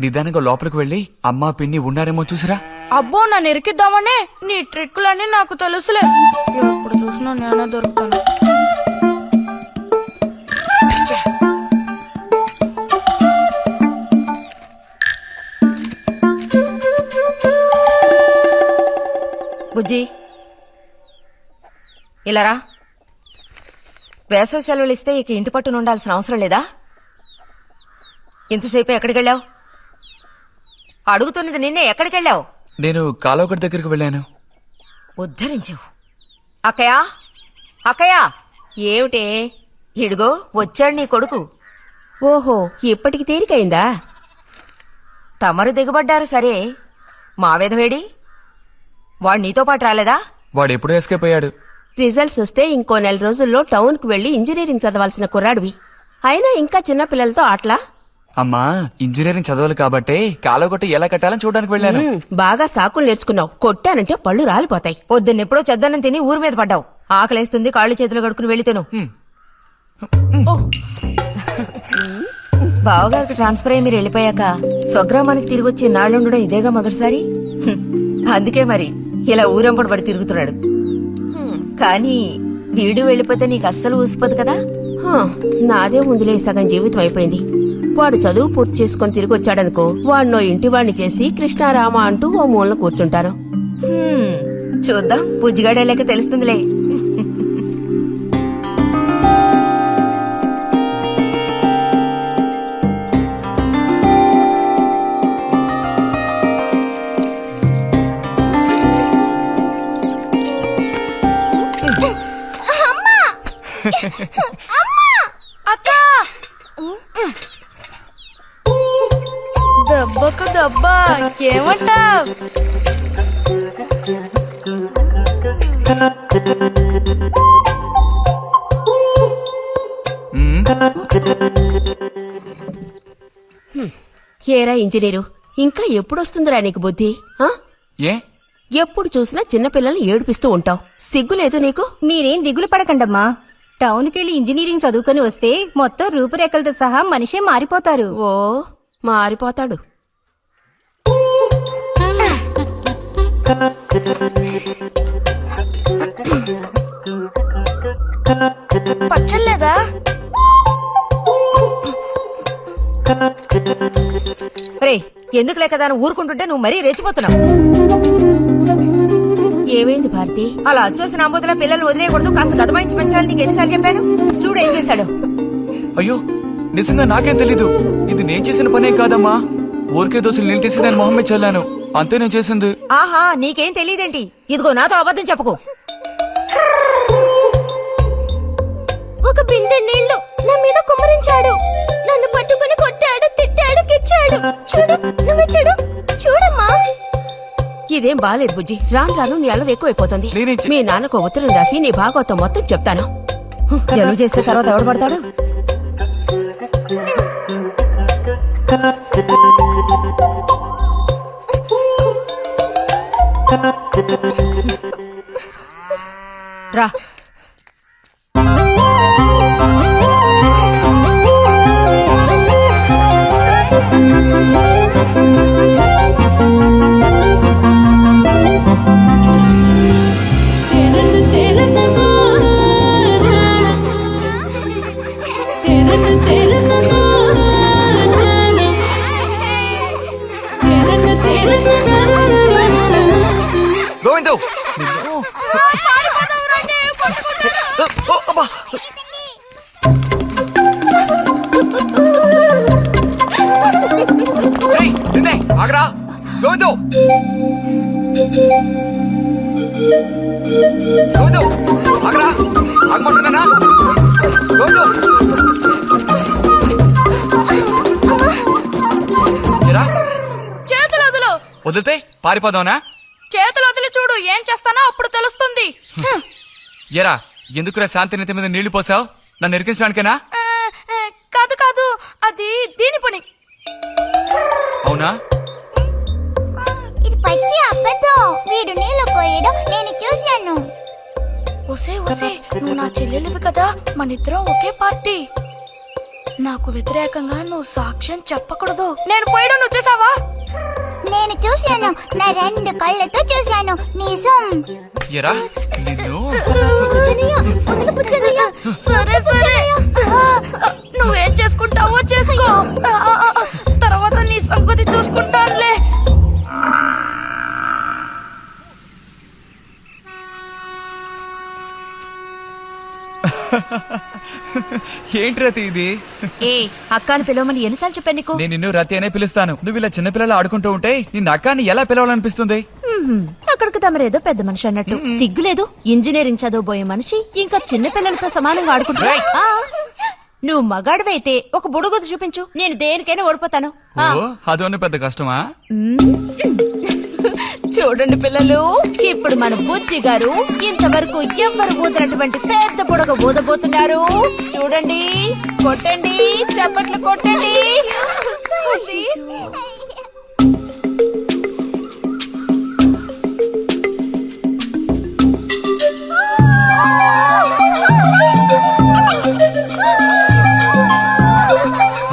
నిదానంగా లోపలికి వెళ్ళి అమ్మా పిన్ని ఉన్నారేమో చూసిరా. అబ్బో నన్ను ఎరికిద్దామనే నీ ట్రిక్కులన్నీ నాకు తెలుసులే. ఎప్పుడు చూసినా నేనే దొరుకుతాను. బుజ్జి ఇలారా. వేసవి సెలవులు ఇస్తే ఇక ఇంటి పట్టున ఉండాల్సిన అవసరం లేదా? ఇంతసేపు ఎక్కడికెళ్ళావు? అడుగుతున్నది నిన్నే, ఎక్కడికెళ్ళావు? నేను కాలువగడ్డ దగ్గరికి వెళ్ళాను. ఉద్ధరించావు. అక్కయ్యా అక్కయ్యా. ఏమిటే? ఇడుగో వచ్చాడు నీ కొడుకు. ఓహో, ఇప్పటికి తేలికైందా? తమరు దిగబడ్డారు సరే, మా విధవేడి వాడు నీతో పాటు రాలేదా? వాడెప్పుడూ ఎస్కేప్ అయ్యాడు. రిజల్ట్స్ వస్తే ఇంకో 4 రోజుల్లో టౌన్ కు వెళ్లి ఇంజనీరింగ్ చదవాల్సిన కుర్రాడివి. అయినా ఇంకా చిన్న పిల్లలతో ఆటలా? అమ్మా, ఇంజనీరింగ్ చదవాలి కాబట్టే కాలువగట్ట ఎలా కట్టాలని చూడడానికి వెళ్ళాను. బాగా సాకులు నేర్చుకున్నావు. కొట్టానంటే పళ్ళు రాలిపోతాయి. పొద్దున్నెప్పుడో చెద్దన్నం తిని ఊరి మీద పడ్డావు. ఆకలేస్తుంది, కాళ్ళు చేతులు కడుకుని వెళ్ళితేను. బావగారికి ట్రాన్స్ఫర్ అయ్యి మీరు వెళ్ళిపోయాక స్వగ్రామానికి తిరిగి వచ్చి నాళ్ళుండడం ఇదేగా మొదటిసారి. అందుకే మరి ఇలా ఊరంపడి పడి తిరుగుతున్నాడు. కానీ వీడు వెళ్ళిపోతే నీకు అస్సలు ఊసిపోదు కదా. నాదే ముందులే సగం జీవితం అయిపోయింది. వాడు చదువు పూర్తి చేసుకుని తిరిగి వచ్చాడనుకో, వాడినో ఇంటి వాడిని చేసి కృష్ణారామ అంటూ ఓ మూలన కూర్చుంటారు. చూద్దాం, బుజ్జిగాడేలేక తెలుస్తుందిలే. అక్క దెబ్బకు దెబ్బ ఏమంటావ్? ఏరా ఇంజనీరు, ఇంకా ఎప్పుడొస్తుందిరా నీకు బుద్ధి? ఏ ఎప్పుడు చూసినా చిన్నపిల్లల్ని ఏడిపిస్తూ ఉంటావు. సిగ్గులేదు నీకు? మీరేం దిగులు పడకండమ్మా. టౌన్కెళ్ళి ఇంజనీరింగ్ చదువుకొని వస్తే మొత్తం రూపురేఖలతో సహా మనిషే మారిపోతారు. ఓ, మారిపోతాడు. పచ్చలేదా? రే, ఎందుకు లేకదా ఊరుకుంటుంటే నువ్వు మరీ రెచ్చిపోతున్నావు. ఏమైంది భారతి? అలా అచ్చోసిన అంబోతుల పిల్లలు వదిలేయకూడదు, కాస్త గదమాయించి పెంచాలని నీకు ఎన్నిసార్లు చెప్పాను? చూడు ఏం చేశాడు. అయ్యో, నిజంగా నాకేం తెలీదు. ఇది నేను చేసిన పనేం కాదమ్మా. ఊరికే దోశలు నేను తీసి దాన్ని మొహమ్మే చల్లాను, అంతే నేను చేసింది. ఆహా, నీకేం తెలియదేంటి? ఇదిగో నాతో అబద్ధం చెప్పకు. ఒక బిందె నీళ్లు నా మీద కుమ్మరించాడు. నన్ను పట్టుకుని కొట్టాడు, తిట్టాడు, కిచ్చాడు. చూడు, నువ్వు చూడు, చూడమ్మా. ఇదేం బాలేదు బుజ్జి. రాను రాను నీ అల్లరి ఎక్కువైపోతుంది. మీ నాన్నకు ఉత్తరం రాసి నీ భాగవతం మొత్తం చెప్తాను. జలుబు చేస్తే తర్వాత ఎవడు పడతాడు? రా. గోవిందు, ఆగరా. గోవిందు, గోవిందు ఆగరా. ఆగమంటున్నానా? గోవిందు, చేతులు వదులు. వదిలితే పారిపోదావునా? చేతులు వదిలి చూడు, ఏం చేస్తానో అప్పుడు తెలుస్తుంది. ఎరా, ఎందుకురా శాంతి నెత్తి మీద నీళ్లు పోసావు? నన్ను ఎరికించడానికేనా? కాదు కాదు, అది దీని పని. అవునా? ఇది పచ్చి అబద్ధం. వీడు నీళ్ళు పోయడం నేను చూశాను. ఒసే ఒసే, నువ్వు నా చెల్లెలివి కదా, మనిద్దరం ఒకే పార్టీ. నాకు వ్యతిరేకంగా నువ్వు సాక్ష్యం చెప్పకూడదు. నేను పోయడం నువ్వు చూసావా? నేను చూశాను, నా 2 కళ్ళతో చూశాను. నిజం. ఎరా నిన్ను సరే సరే, నువ్వేం చేసుకుంటావో చేసుకో. తర్వాత నీ సంగతి చూసుకుంటానులే. ఏంటి రతి ఇది? ఏ అక్కాని పిలవమని ఎన్నిసార్లు చెప్పాను నీకు? నేను నిన్ను రతి అనే పిలుస్తాను. నువ్వు ఇలా చిన్నపిల్లలు ఆడుకుంటూ ఉంటే నిన్న అక్కాన్ని ఎలా పిలవాలనిపిస్తుంది? అక్కడికి తమరేదో పెద్ద మనిషి అన్నట్టు. సిగ్గులేదు? ఇంజనీరింగ్ చదవబోయే మనిషి ఇంకా చిన్న పిల్లలతో సమానంగా ఆడుకుంటా. నువ్వు మగాడివైతే ఒక బుడుగుద్దు చూపించు, నేను దేనికైనా ఓడిపోతాను. ఓ అదోని పెద్ద కష్టమా? చూడండి పిల్లలు, ఇప్పుడు మన బుజ్జి గారు ఇంతవరకు ఎవ్వరు ఊదినటువంటి పెద్ద బుడగ ఊదబోతున్నారు. చూడండి, కొట్టండి, చప్పట్లు కొట్టండి.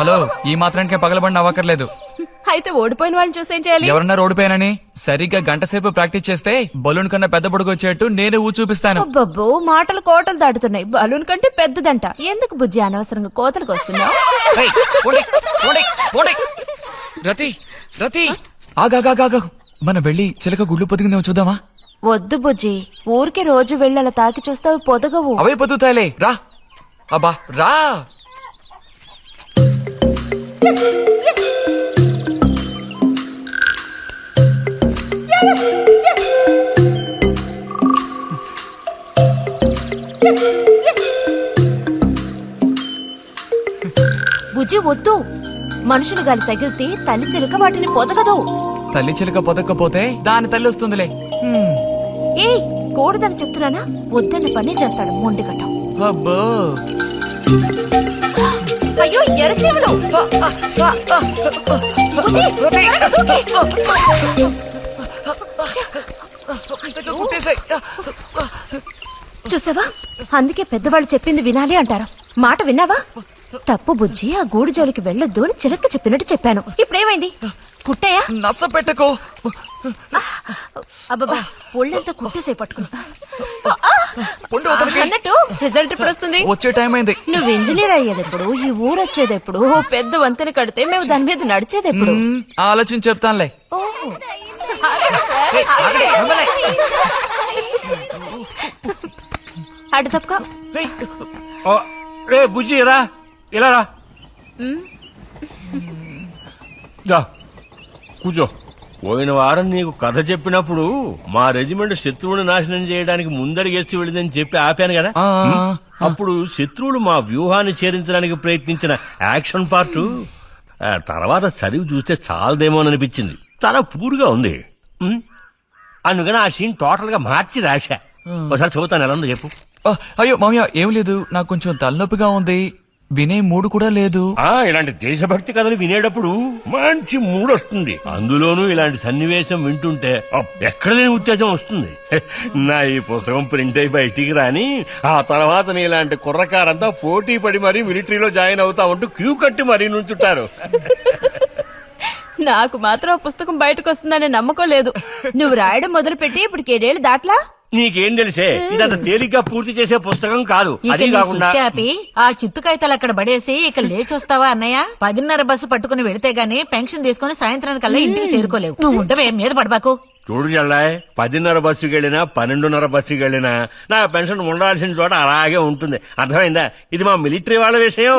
హలో, ఈ మాత్రానికే పగలబడిన అవ్వకర్లేదు. అయితే ఓడిపోయిన వాళ్ళని చూసేం చేయాలి? ఎవరన్నా ఓడిపోయానని సరిగ్గా గంట సేపు ప్రాక్టీస్ చేస్తే బలూన్ కన్నా పెద్ద బుడుగు వచ్చేట్టు నేనే ఊ చూపిస్తాను. అబ్బబ్బో, మాటలు కోటలు దాటుతున్నాయి. బలూన్ కంటే పెద్దదంట. ఎందుకు బుజ్జి అనవసరంగా కోతలకు వస్తున్నావు? ఏయ్, పోండి, పోండి, పోండి. రతి రతి ఆగాగాగా, మనం వెళ్ళి చిలక గుళ్ళు పొదిగిందేమో చూద్దామా? వద్దు బుజ్జి, ఊరికి రోజు వెళ్ళి అలా తాకి చూస్తావు, పొదగవు. అవే పొద్దుతాయిలే, రా. అబ్బా రా. బుజ్జి వద్దు, మనుషులు గాలి తగిలితే తల్లి చిలుక వాటిని పొదగదు. తల్లి చిలక పొదక్కపోతే దాని తల్లి వస్తుందిలే. ఏ కూడదని చెప్తున్నానా? వద్దన్న పని చేస్తాడు మొండిగట్టం. అబ్బో, అయ్యో ఎర్రచీమలు! బుజ్జి, త్వరగా దూకి. కుట్టేసాయి. చూసావా, అందుకే పెద్దవాళ్ళు చెప్పింది వినాలి అంటారు. మాట విన్నావా? తప్పు బుజ్జి, ఆ గూడు జోలికి వెళ్ళొద్దు అని చిలక చెప్పినట్టు చెప్పాను. ఇప్పుడేమైంది? కుట్టాయా? నచ్చ పెట్టకో. అబ్బబ్బా, ఒళ్ళంతా కుట్టేసే పట్టుకున్నా. పొండి అవతలకి. అన్నట్టు రిజల్ట్ ఇప్పుడు వస్తుంది. వచ్చే టైం అయింది. నువ్వు ఇంజనీర్ అయ్యేదెప్పుడు? ఈ ఊరు వచ్చేదెప్పుడు? ఓ పెద్ద వంతెన కడితే మేము దాని మీద నడిచేదెప్పుడు? ఆలోచించి చెప్తానులే. ఓహో. అడు తప్పక. రే బుజ్జి రా, ఇలా రా. దా, కూర్చో. పోయిన వారం నీకు కథ చెప్పినప్పుడు మా రెజిమెంట్ శత్రువుని నాశనం చేయడానికి ముందడిగేస్తూ వెళ్ళిందని చెప్పి ఆపాను కదా. అప్పుడు శత్రువులు మా వ్యూహాన్ని చేరించడానికి ప్రయత్నించిన యాక్షన్ పార్ట్ తర్వాత చదివి చూస్తే చాలదేమోననిపించింది. చాలా పూర్గా ఉంది. అందుకని ఆ సీన్ టోటల్ గా మార్చి రాశా. ఒకసారి చదువుతాను, ఎలా ఉందో చెప్పు. అయ్యో మామయ్య, ఏం లేదు, నాకు కొంచెం తలనొప్పిగా ఉంది. వినే మూడు కూడా లేదు. ఇలాంటి దేశభక్తి కథలు వినేటప్పుడు మంచి మూడ్ వస్తుంది. అందులోనూ ఇలాంటి సన్నివేశం వింటుంటే ఎక్కడ లేని ఉత్తేజం వస్తుంది. నా ఈ పుస్తకం ప్రింట్ అయి బయటికి రాని ఆ తర్వాత నీ ఇలాంటి కుర్రకారంతా పోటీ పడి మరీ మిలిటరీలో జాయిన్ అవుతా ఉంటూ క్యూ కట్టి మరీ నుంచుంటారు. నాకు మాత్రం ఆ పుస్తకం బయటకు వస్తుందనే నమ్మకం లేదు. నువ్వు రాయడం మొదలుపెట్టి ఇప్పుడు 7 ఏళ్ళు దాట్లా. నీకేం తెలిసే, ఇదంత తేలిగ్గా పూర్తి చేసే పుస్తకం కాదు. అది కాకుండా ఆ చిత్తు కాగితాలు అక్కడ పడేసి ఇక లేచొస్తావా అన్నయ్య? 10:30 బస్సు పట్టుకుని వెళితే గానీ పెన్షన్ తీసుకుని సాయంత్రానికల్లా ఇంటికి చేరుకోలేవు. నువ్వు ఉండవే, మీద పడబాకు. చూడు జల్లాయ్, 10:30 బస్సుకి వెళ్ళినా 12:30 బస్సుకి వెళ్ళినా నా పెన్షన్ ఉండాల్సిన చోట అలాగే ఉంటుంది. అర్థమైందా? ఇది మా మిలిటరీ వాళ్ళ విషయం.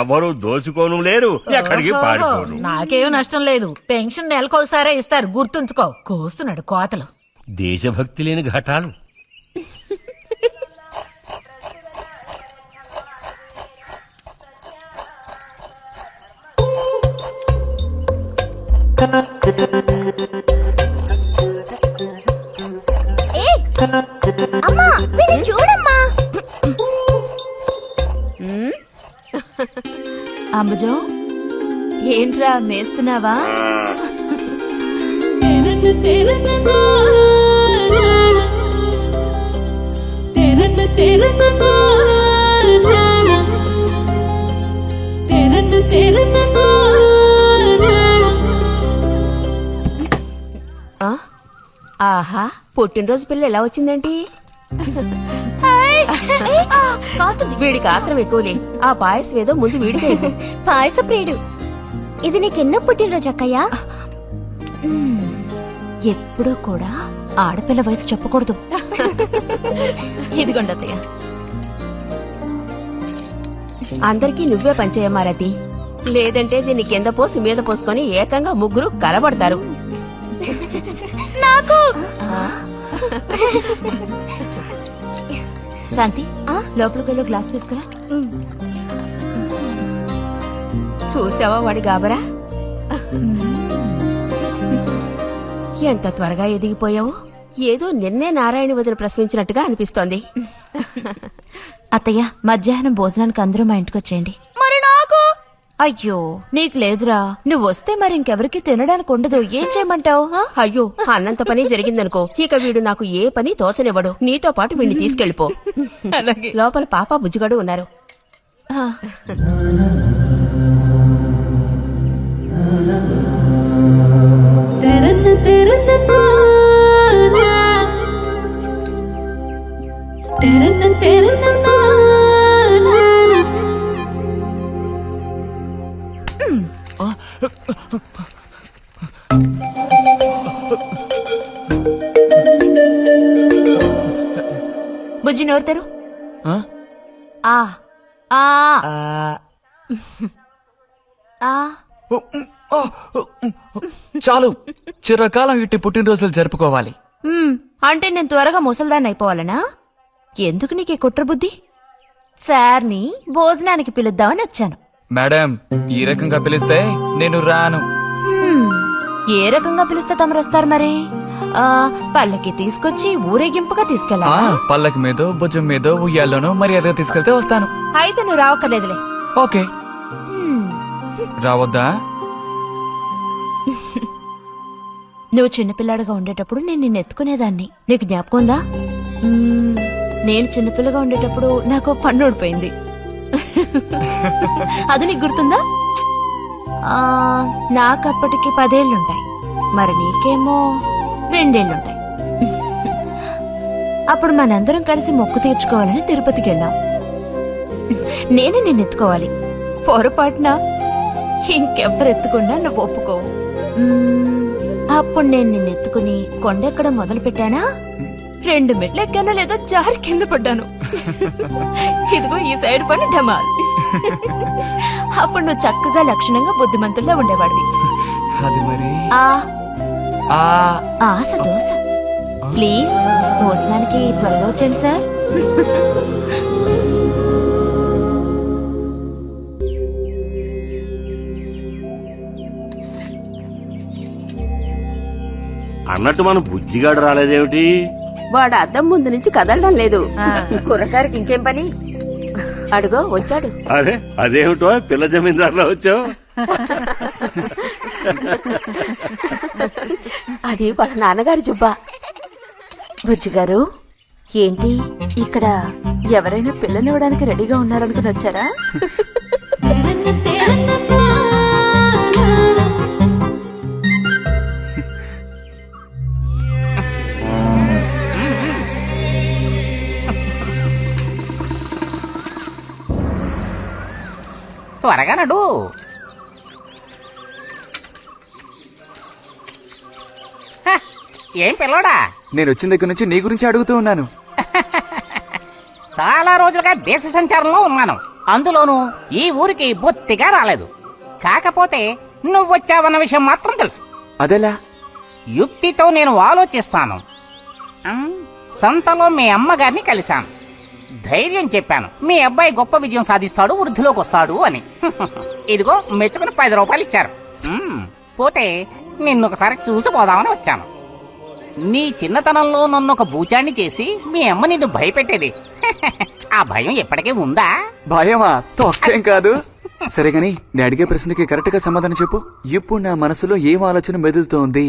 ఎవరు దోచుకోను లేరు, ఎక్కడికి పారిపోను. నాకేం నష్టం లేదు. పెన్షన్ నెలకొకసారే ఇస్తారు, గుర్తుంచుకో. కోస్తున్నాడు కోతలు. దేశభక్తి లేని ఘటాలు. అమ్మా, వీడిని చూడమ్మా. అంబుజం, ఏంట్రా మేస్తున్నావా? ఆ? ఆహా పుట్టినరోజు పిల్ల ఎలా వచ్చిందేంటి? వీడికి ఆత్రం ఎక్కువలే. ఆ పాయసం ఏదో ముందు వీడికి పాయస ప్రియుడు. ఇది నీకెన్నో పుట్టినరోజు అక్కయ్యా? ఎప్పుడూ కూడా ఆడపిల్ల వయసు చెప్పకూడదు. ఇదిగోండి అత్తయ్య. అందరికీ నువ్వే పంచేయమారతి, లేదంటే దీన్ని కింద పోసి మీద పోసుకొని ఏకంగా ముగ్గురు కలబడతారు. నాకు శాంతి లోపలికి వెళ్ళి గ్లాస్ తీసుకురా. చూసావా వాడి గాబరా? ఎంత త్వరగా ఎదిగిపోయావు. ఏదో నిన్నే నారాయణ వదిన ప్రశ్నించినట్టుగా అనిపిస్తోంది. అత్తయ్య మధ్యాహ్నం భోజనానికి అందరూ మా ఇంటికి వచ్చేయండి. మరి నాకు అయ్యో నీకు లేదురా, నువ్వు వస్తే మరి ఇంకెవరికి తినడానికి ఉండదు. ఏం చేయమంటావు? అయ్యో అన్నంత పని జరిగిందనుకో, ఇక వీడు నాకు ఏ పని తోచనివ్వడు. నీతో పాటు వీడిని తీసుకెళ్లిపో. లోపల పాప బుజ్జిగాడు ఉన్నారు. బుజ్జి నోరు తెరు. ఆ? ఆ ఆ ఆ చాలు, చిరకాలం ఇట్టి పుట్టినరోజులు జరుపుకోవాలి. అంటే నేను త్వరగా ముసల్దాన్ని అయిపోవాలనా? ఎందుకు నీకు ఈ కుట్ర బుద్ధి? సార్ని భోజనానికి పిలుద్దామని వచ్చాను. మేడం, ఈ రకంగా పిలిస్తే నేను రాను. ఏ రకంగా పిలిస్తే తమరు వస్తారు మరి? పల్లకి తీసుకొచ్చి ఊరేగింపుగా తీసుకెళ్ళా? పల్లకి మీదో భుజం మీదో ఉయ్యాల్లోనో మర్యాదగా తీసుకెళ్తే వస్తాను. అయితే నువ్వు రావక్కర్లేదులే. ఓకే. రావద్దా? నువ్వు చిన్నపిల్లాడిగా ఉండేటప్పుడు నేను నిన్ను ఎత్తుకునేదాన్ని. నీకు జ్ఞాపకం ఉందా? నేను చిన్నపిల్లగా ఉండేటప్పుడు నాకు పన్ను ఊడిపోయింది. అది నీకు గుర్తుందా? నాకప్పటికి 10 ఏళ్లుంటాయి, మరి నీకేమో 2 ఏళ్లుంటాయి. అప్పుడు మనందరం కలిసి మొక్కు తీర్చుకోవాలని తిరుపతికి వెళ్ళాం. నేను నిన్ను ఎత్తుకోవాలి. పొరపాటున ఇంకెవ్వరు ఎత్తుకున్నా నువ్వు ఒప్పుకోవు. అప్పుడు నేను నిన్ను ఎత్తుకుని కొండెక్కడం మొదలు పెట్టానా, 2 మెట్లు ఎక్కానో లేదో జారి కింద పడ్డాను. ఇదిగో ఈ సైడ్ పని ఢమాల్. అప్పుడు నువ్వు చక్కగా లక్షణంగా బుద్ధిమంతుల్లా ఉండేవాడివి. అది మరి ఆశ దోశ. ప్లీజ్ భోజనానికి త్వరగా వచ్చండి సార్. అన్నట్టు మన బుజ్జిగాడు రాలేదేమిటి? వాడు అద్దం ముందు నుంచి కదలడం లేదు. కుర్రకారికి ఇంకేం పని? అడుగో వచ్చాడు. అదే అదేమిటో పిల్ల జమీందారులో వచ్చావు. అది వాళ్ళ నాన్నగారి జుబ్బా. బుజ్జిగారు ఏంటి ఇక్కడ ఎవరైనా పిల్లనివ్వడానికి రెడీగా ఉన్నారనుకుని వచ్చారా? త్వరగా నడు. ఏం పిల్లోడా, నేను వచ్చిన దగ్గర నుంచి నీ గురించి అడుగుతూ ఉన్నాను. చాలా రోజులుగా దేశ సంచారంలో ఉన్నాను. అందులోనూ ఈ ఊరికి బొత్తిగా రాలేదు. కాకపోతే నువ్వు వచ్చావన్న విషయం మాత్రం తెలుసు. అదెలా? యుక్తితో నేను ఆలోచిస్తాను. సంతలో మీ అమ్మగారిని కలిశాను. ధైర్యం చెప్పాను, మీ అబ్బాయి గొప్ప విజయం సాధిస్తాడు, వృద్ధిలోకి వస్తాడు అని. ఇదిగో మెచ్చుకుని 10 రూపాయలు ఇచ్చారు. పోతే నిన్నొకసారి చూసి పోదామని వచ్చాను. నీ చిన్నతనంలో నన్ను ఒక బూచాన్ని చేసి మీ అమ్మ నిన్ను భయపెట్టేది. ఆ భయం ఎప్పటికీ ఉందా? భయమా? తొక్కేం కాదు. సరే గాని నేను అడిగే ప్రశ్నకి కరెక్ట్ గా సమాధానం చెప్పు. ఇప్పుడు నా మనసులో ఏం ఆలోచన మెదులుతోంది?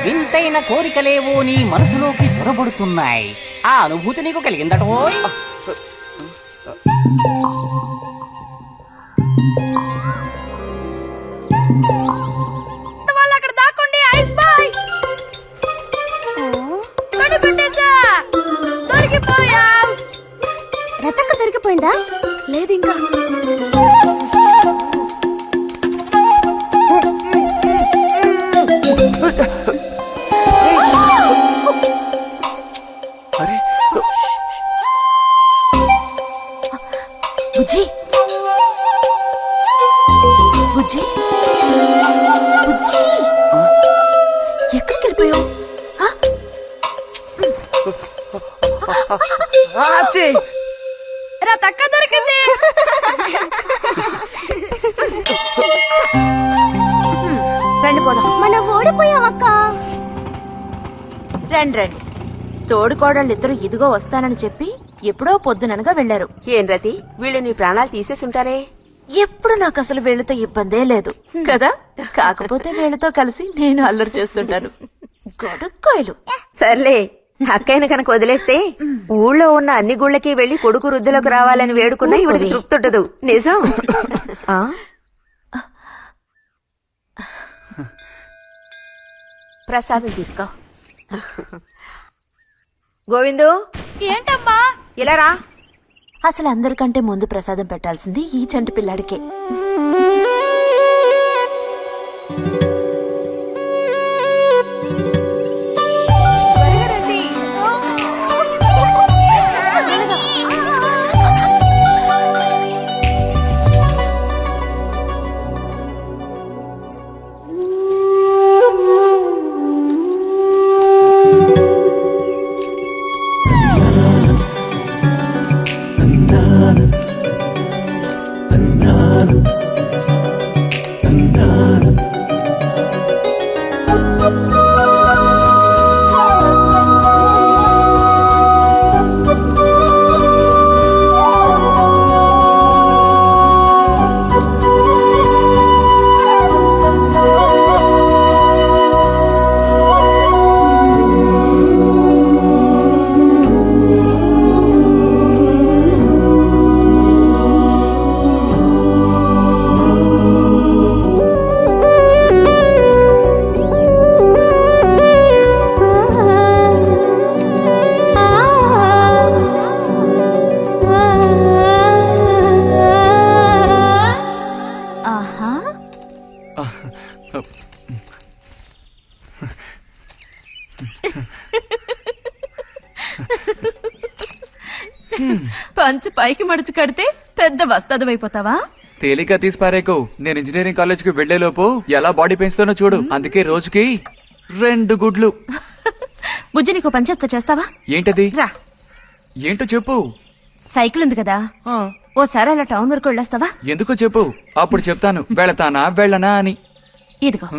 వింతైన కోరికలేవో నీ మనసులోకి చొరబడుతున్నాయి. ఆ అనుభూతి నీకు కలిగిందటో? వాళ్ళు అక్కడ దాక్కోండి, ఐస్ బాయ్. కనిపెట్టేశా. దొరికిపోయా. రతక్క దొరికిపోయిందా? లేదు ఇంకా. అరే బుజ్జి బుజ్జి బుజ్జి ఎక్కడికి వెళ్ళిపోయావు? రతక్క దొరికింది. రండి పోదాం. మనం ఓడిపోయామక్క. రండి రండి. తోడుకోడళ్ళిద్దరూ ఇదిగో వస్తానని చెప్పి ఎప్పుడో పొద్దుననగా వెళ్లారు. ఏం రతి వీళ్ళు నీ ప్రాణాలు తీసేసుంటారే. ఎప్పుడు నాకు అసలు వీళ్ళతో ఇబ్బందే లేదు కదా. కాకపోతే వీళ్ళతో కలిసి నేను అల్లరి చేస్తుంటాను. గొడక్కాయలు. సర్లే, అక్కయ్యను కనుక వదిలేస్తే ఊళ్ళో ఉన్న అన్ని గుళ్ళకి వెళ్లి కొడుకు వృద్ధులకు రావాలని వేడుకున్నా ఇవిడికి తృప్తి ఉండదు. నిజం. ఆ? ప్రసాదం తీసుకో. గోవిందు, ఏంటమ్మా? ఇలా రా. అసలు అందరికంటే ముందు ప్రసాదం పెట్టాల్సింది ఈ చంటి పిల్లాడికే. పంచు పైకి మడుచు కడితే పెద్ద వస్తాదమైపోతావా? తేలిక తీసి పారేకు. నేను ఇంజనీరింగ్ కాలేజ్ కి వెళ్లే లోపు ఎలా బాడీ పెంచుతానో చూడు. అందుకే రోజుకి 2 గుడ్లు. బుజ్జి నీకు పని చెప్తా, చేస్తావా? ఏంటది? రా. ఏంటో చెప్పు. సైకిల్ ఉంది కదా, ఆ, ఓసారి అలా టౌన్ వరకు వెళ్ళొస్తావా? ఎందుకో చెప్పు, అప్పుడు చెప్తాను వెళతానా వెళ్ళనా అని. ఇదిగో.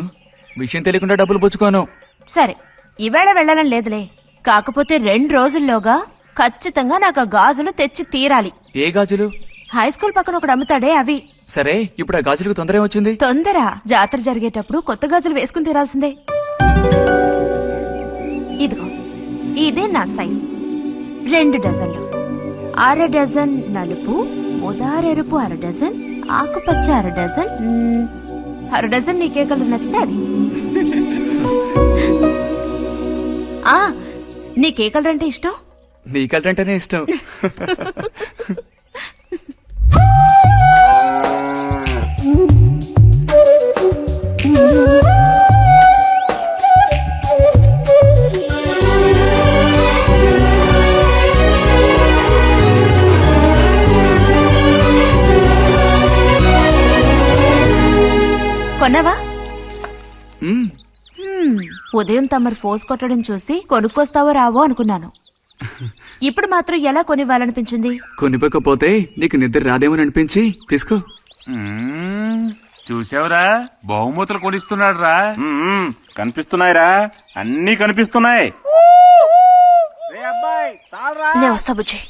విషయం తెలియకుండా డబ్బులు పుచ్చుకోను. సరే, ఈవేళ వెళ్ళాలని లేదులే. కాకపోతే 2 రోజుల్లోగా ఖచ్చితంగా నాకు ఆ గాజులు తెచ్చి తీరాలి. ఏ గాజులు? హై స్కూల్ పక్కన ఒకడు అమ్ముతాడే అవి. సరే, ఇప్పుడు ఆ గాజులకు తొందర ఏమొచ్చింది? తొందర జాతర జరిగేటప్పుడు కొత్త గాజులు వేసుకుని తీరాల్సిందే. ఇదిగో, ఇదే నా సైజ్. 2 డజన్లు. 1/2 డజన్ నలుపు, ముదారెరుపు 1/2 డజన్, ఆకుపచ్చ 1/2 డజన్. 1/2 డజన్ నీకే కలర్ నచ్చితే అది. ఆ, నీకే కలర్ అంటే ఇష్టం? నీ కలర్ అంటేనే ఇష్టం. కొన్నావా? మ్మ్. ఉదయం తమరు ఫోర్స్ కొట్టడం చూసి కొనుక్కొస్తావో రావో అనుకున్నాను. ఇప్పుడు మాత్రం ఎలా కొనివ్వాలనిపించింది? కొనిపోకపోతే నీకు నిద్ర రాదేమని అనిపించి తీసుకో. చూసావురా, బహుమతులు కొనిస్తున్నాడు రా. కనిపిస్తున్నాయిరా, అన్నీ కనిపిస్తున్నాయి. నేను వస్తా బుజ్జి.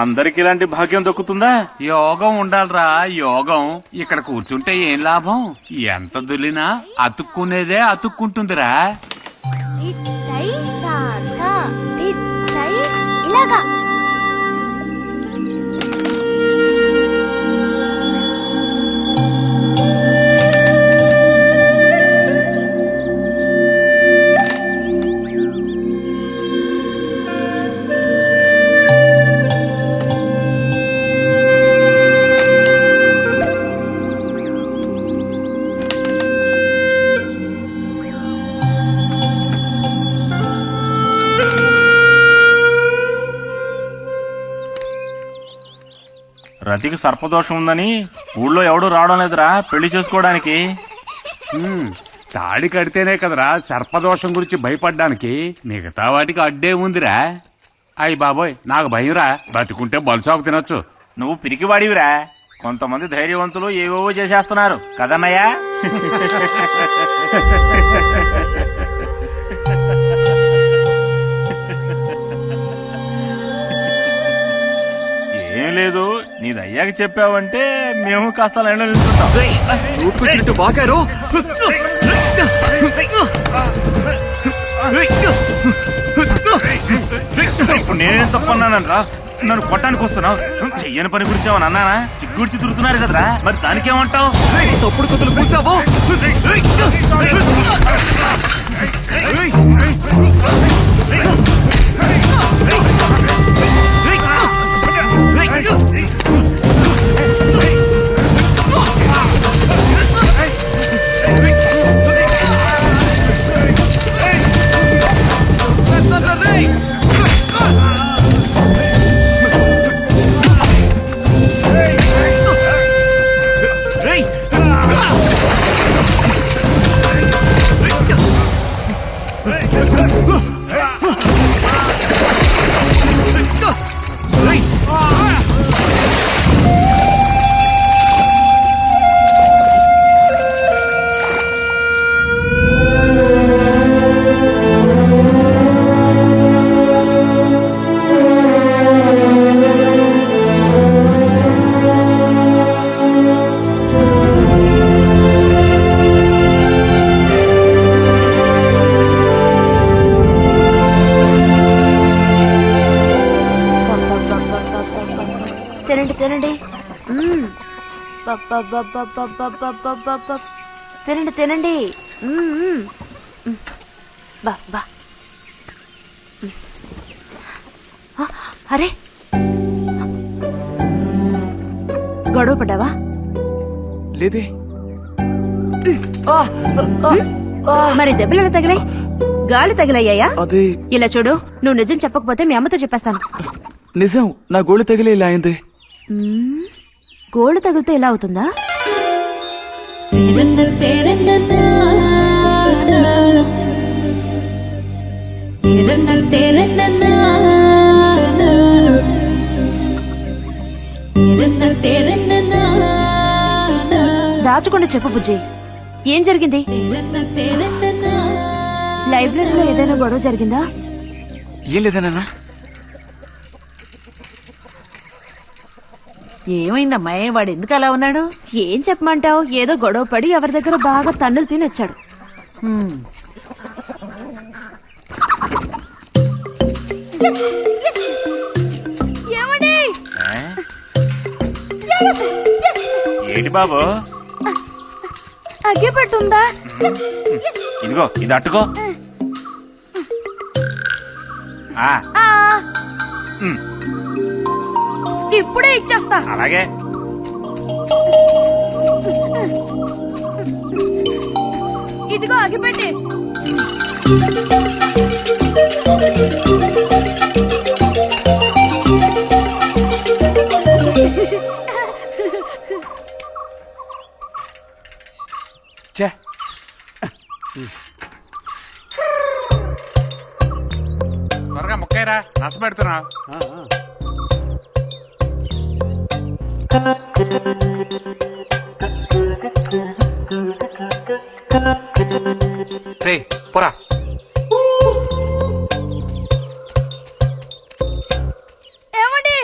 అందరికి ఇలాంటి భాగ్యం దక్కుతుందా? యోగం ఉండాలిరా, యోగం. ఇక్కడ కూర్చుంటే ఏం లాభం? ఎంత దులినా అతుక్కునేదే అతుక్కుంటుందిరా. తిత్తై తాత తిత్తై ఇలాగా. రతికి సర్పదోషం ఉందని ఊళ్ళో ఎవడూ రావడం లేదురా పెళ్లి చేసుకోవడానికి. తాడి కడితేనే కదరా సర్పదోషం గురించి భయపడ్డానికి. మిగతా వాటికి అడ్డే ఉందిరా. అయ్యి బాబోయ్, నాకు భయంరా. బతుకుంటే బలుసాకు తినొచ్చు. నువ్వు పిరికివాడివిరా. కొంతమంది ధైర్యవంతులు ఏవేవో చేసేస్తున్నారు కదన్నయ్యా. ఏం లేదు, నీది అయ్యాక చెప్పావంటే మేము కాస్త లైన్లో నిలుచుకుంటాం. ఊపుకొచ్చినట్టు బాగారు. ఇప్పుడు నేనేం తప్పన్నానరా? నన్ను కొట్టడానికి వస్తున్నావు. చెయ్యని పని గురించి ఏమన్నా అన్నానా? సిగ్గుడిచి తిరుగుతున్నారు కదరా, మరి దానికేమంటావు? తప్పుడు కొత్తలు కూసావో. తినండి తినండి. తినండి తినండి. బా అరే, గొడవ పడ్డావా? లేదే. మరి దెబ్బలు ఎలా తగిలాయి? గాలి తగిలయ్యాయా? అదే. ఇలా చూడు, నువ్వు నిజం చెప్పకపోతే మీ అమ్మతో చెప్పేస్తాను. నిజం, నా గోళి తగిలే ఇలా అయింది. గోళ్ళు తగిలితే ఎలా అవుతుందా? దాచకుండా చెప్పు బుజ్జి, ఏం జరిగింది? లైబ్రరీలో ఏదైనా గొడవ జరిగిందా? ఏం లేదన్నా. ఏమైందమ్మా? వాడు ఎందుకు అలా ఉన్నాడు? ఏం చెప్పమంటావు, ఏదో గొడవ పడి ఎవరి దగ్గర బాగా తన్నులు తిని వచ్చాడు. ఏంటి బాబు? అగ్గిపెట్టుందా? ఇదిగో ఇది అట్టుకో. ఇప్పుడే ఇచ్చేస్తా. అలాగే. ఇదిగో అగ్గిపెట్టి. త్వరగా ముక్కైరా, నస పెడుతున్నా. రే పోరా. ఏమండి?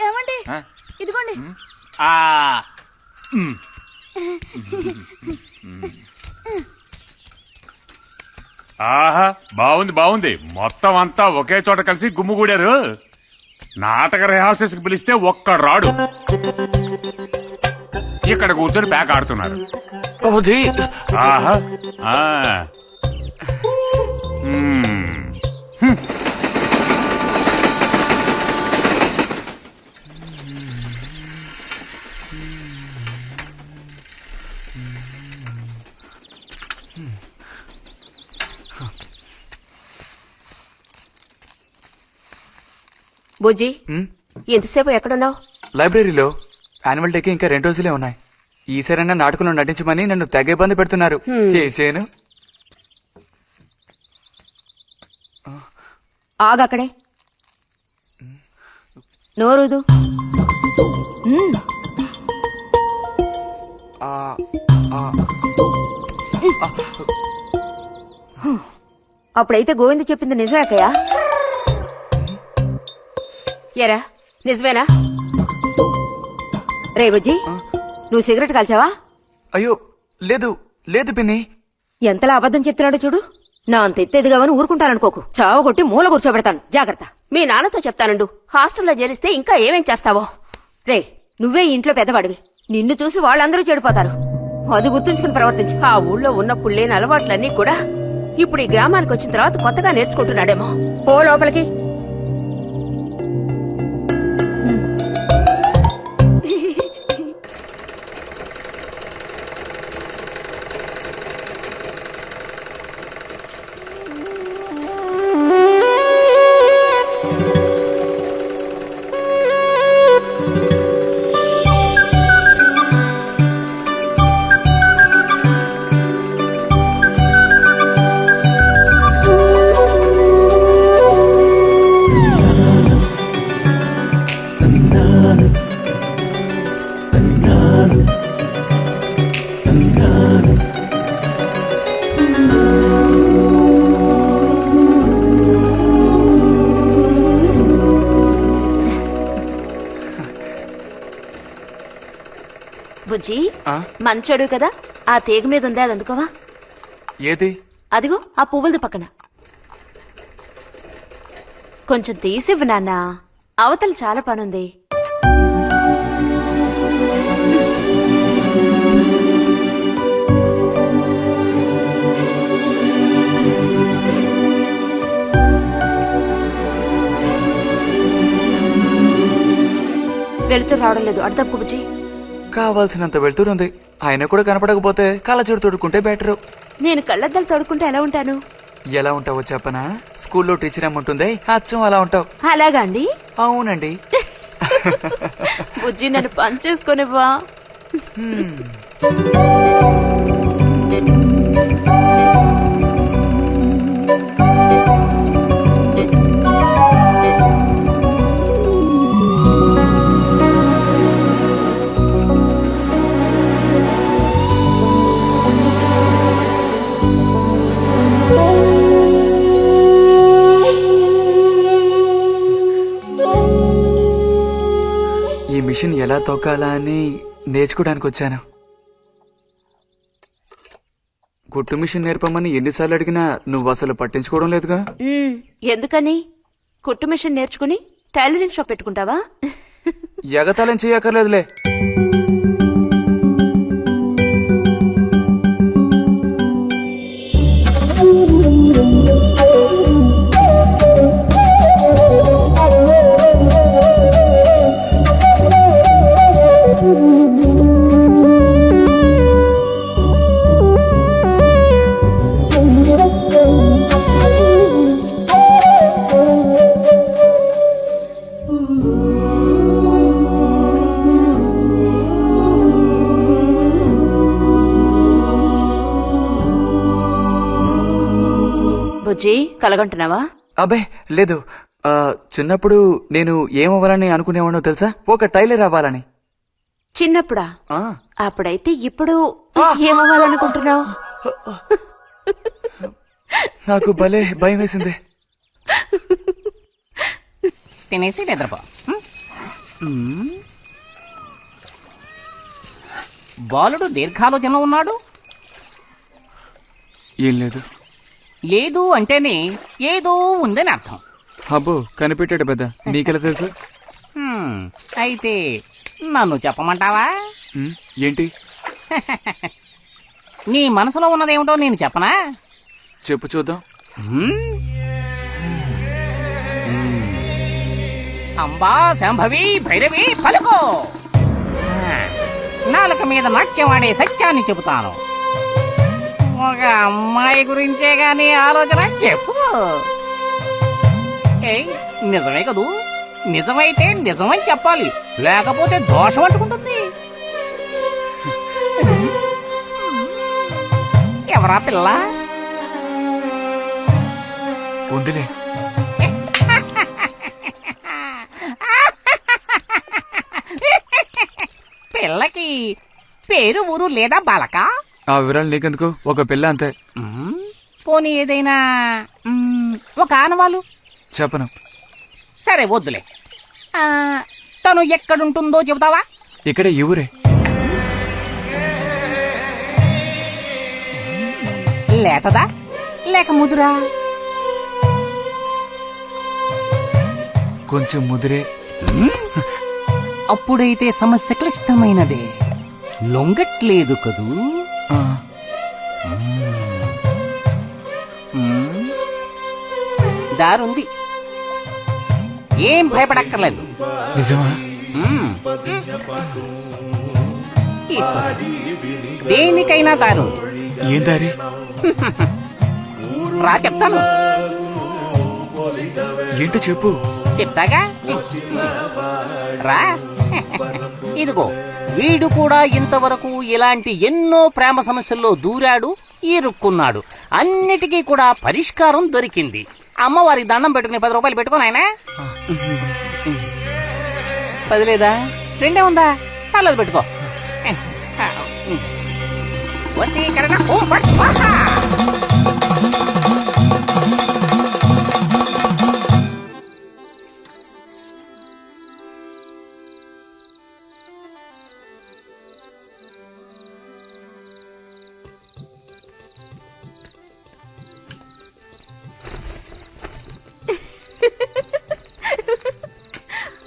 ఏమండి ఇదిగోండి. ఆహా బాగుంది బాగుంది. మొత్తం అంతా ఒకే చోట కలిసి గుమ్ముగూడారు. నాటక రిహార్సల్స్ కి పిలిస్తే ఒక్క రాడు. ఇక్కడ కూర్చొని ప్యాక్ ఆడుతున్నారు. అది ఆహా ఆ. మ్మ్. బుజ్జి ఎంతసేపు ఎక్కడున్నావు? లైబ్రరీలో యాన్యువల్ డేకి ఇంకా 2 రోజులే ఉన్నాయి. ఈసారైనా నాటకంలో నటించమని నన్ను తెగ ఇబ్బంది పెడుతున్నారు. ఏం చేయను? ఆగక్కడే నోరుదు. అప్పుడైతే గోవింద చెప్పింది నిజమేకయ్యా? ఎరా నిజమేనా? రే బుజ్జి, నువ్వు సిగరెట్ కాల్చావా? అయ్యో లేదు లేదు పిన్ని. ఎంతలా అబద్ధం చెప్తున్నాడో చూడు. నా అంత ఎత్తేదిగావని ఊరుకుంటాననుకోకు. చావగొట్టి మూల కూర్చోబెడతాను. జాగ్రత్త. మీ నాన్నతో చెప్తానుండు. హాస్టల్లో చేరిస్తే ఇంకా ఏమేం చేస్తావో. రే నువ్వే ఈ ఇంట్లో పెద్దవాడివి. నిన్ను చూసి వాళ్ళందరూ చెడిపోతారు. అది గుర్తుంచుకుని ప్రవర్తించు. ఆ ఊళ్ళో ఉన్నప్పుడు లేని అలవాట్లన్నీ కూడా ఇప్పుడు ఈ గ్రామానికి వచ్చిన తర్వాత కొత్తగా నేర్చుకుంటున్నాడేమో. పో లోపలికి. బుజ్జి మంచోడు కదా, ఆ తీగ మీద ఉందే అది అందుకోవా? ఏది? అదిగో ఆ పువ్వులది పక్కన. కొంచెం తీసివ్వు నాన్న, అవతల చాలా పనుంది. వెళుతూ రావడం లేదు. అర్థం బుజ్జి. కావాల్సినంత వెళ్తురుంది. ఆయన కూడా కనపడకపోతే కళ్ళజోడు తొడుక్కుంటే బెటరు. నేను కళ్ళద్దాలు తోడుకుంటే ఎలా ఉంటాను? ఎలా ఉంటావో చెప్పనా? స్కూల్లో టీచర్ ఏముంటుంది, అచ్చం అలా ఉంటావు. అలాగా అండి? అవునండి. బుజ్జి నన్ను పని చేసుకునివ్వా. ఈ మిషన్ ఎలా తొక్కాలా అని నేర్చుకోవడానికి వచ్చాను. కుట్టు మిషన్ నేర్పమని ఎన్నిసార్లు అడిగినా నువ్వు అసలు పట్టించుకోవడం లేదుగా. ఎందుకని? కుట్టు మిషన్ నేర్చుకుని టైలరింగ్ షాప్ పెట్టుకుంటావా? ఎగతాళం చేయక్కర్లేదులే. బుజ్జి కలగంటున్నావా? అబ్బే లేదు. చిన్నప్పుడు నేను ఏమవ్వాలని అనుకునేవాడో తెలుసా? ఒక టైలర్ అవ్వాలని. చిన్నప్పుడా? అప్పుడైతే ఇప్పుడు ఏమవ్వాలనుకుంటున్నావు? నాకు భలే భయం వేసింది. తినేసి నిద్రపో. బాలుడు దీర్ఘాలోచనలో ఉన్నాడు. ఏం లేదు. లేదు అంటేనే ఏదో ఉందని అర్థం. అబ్బో కనిపెట్టాడు పెద్ద, నీకెలా తెలుసు? అయితే నన్ను చెప్పమంటావా? ఏంటి? నీ మనసులో ఉన్నదేమిటో నేను చెప్పనా? చెప్పు చూద్దాం. అంబా శాంభవి భైరవి పలుకో. నాలుక మీద నాట్యం ఆడే సత్యాన్ని చెబుతాను. ఒక అమ్మాయి గురించే గాని ఆలోచన చెప్పు. ఏయ్, నిజమే కదూ? నిజమైతే నిజమని చెప్పాలి, లేకపోతే దోషం అంటుకుంటుంది. ఎవరా పిల్ల? ఉందిలే. పిల్లకి పేరు ఊరు లేదా బాలక? ఆ వివరాలు నీకెందుకు, ఒక పిల్ల అంతే. పోనీ ఏదైనా ఒక ఆనవాలు? చెప్పను. సరే వద్దులే. తను ఎక్కడుంటుందో చెబుతావా? ఇక్కడే ఈ ఊరే. లేతదా లేక ముదురా? కొంచెం ముదిరే. అప్పుడైతే సమస్య క్లిష్టమైనదే. లొంగట్లేదు కదూ? దారుంది, ఏం భయపడక్కర్లేదు. నిజమా? దేనికైనా దారు. ఏం దారి? రా చెప్తాను. ఏంటో చెప్పు. చెప్తాగా, రా. ఇదిగో, వీడు కూడా ఇంతవరకు ఇలాంటి ఎన్నో ప్రేమ సమస్యల్లో దూరాడు, ఇరుక్కున్నాడు. అన్నిటికీ కూడా పరిష్కారం దొరికింది. అమ్మవారికి దండం పెట్టుకుని 10 రూపాయలు పెట్టుకోను ఆయన. 10 లేదా? 2 ఉందా? పర్లేదు పెట్టుకో. వశీకరణ ఓం ఫట్ స్వాహ.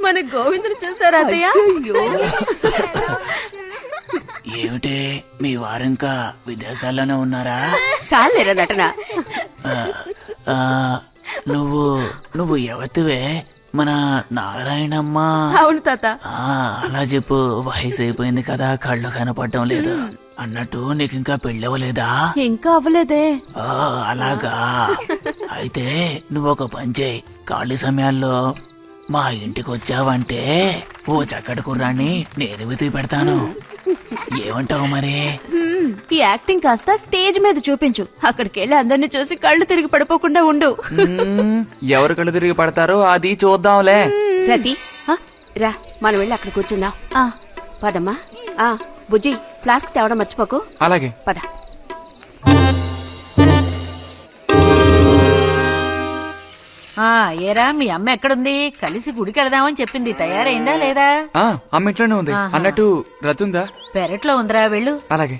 మన గోవిందుని చూసారా అత్తయ్య? ఏమిటే మీ వారింకా విదేశాల్లోనే ఉన్నారా? చాలేరా నటన. నువ్వు ఎవతివే? మన నారాయణమ్మ? అవును తాత. అలా చెప్పు. వయసు అయిపోయింది కదా, కళ్ళు కనపడటం లేదు. అన్నట్టు నీకు ఇంకా పెళ్ళవలేదా? ఇంకా అవ్వలేదే. అలాగా. అయితే నువ్వు ఒక పని చేయి. ఖాళీ సమయాల్లో మా ఇంటికి వచ్చావంటే ఓ చక్కటి కుర్రాన్ని నేను వెతికి పెడతాను. ఏమంటావు మరి? ఈ యాక్టింగ్ కాస్త స్టేజ్ మీద చూపించు. అక్కడికి వెళ్ళి అందరిని చూసి కళ్ళు తిరిగి పడిపోకుండా ఉండు. ఎవరు కళ్ళు తిరిగి పడతారో అది చూద్దాంలే. రతి, రా మనం వెళ్ళి అక్కడ కూర్చుందాం. పదమ్మా. బుజ్జి, ఫ్లాస్క్ తేవడం మర్చిపోకు. అలాగే. పద. ఏరా, మీ అమ్మ ఎక్కడుంది? కలిసి గుడికి వెళదామని చెప్పింది. తయారైందా లేదా? అమ్మ ఇంట్లోనే ఉంది. అన్నట్టు రతుందా? పెరట్లో ఉందిరా, వెళ్ళు. అలాగే.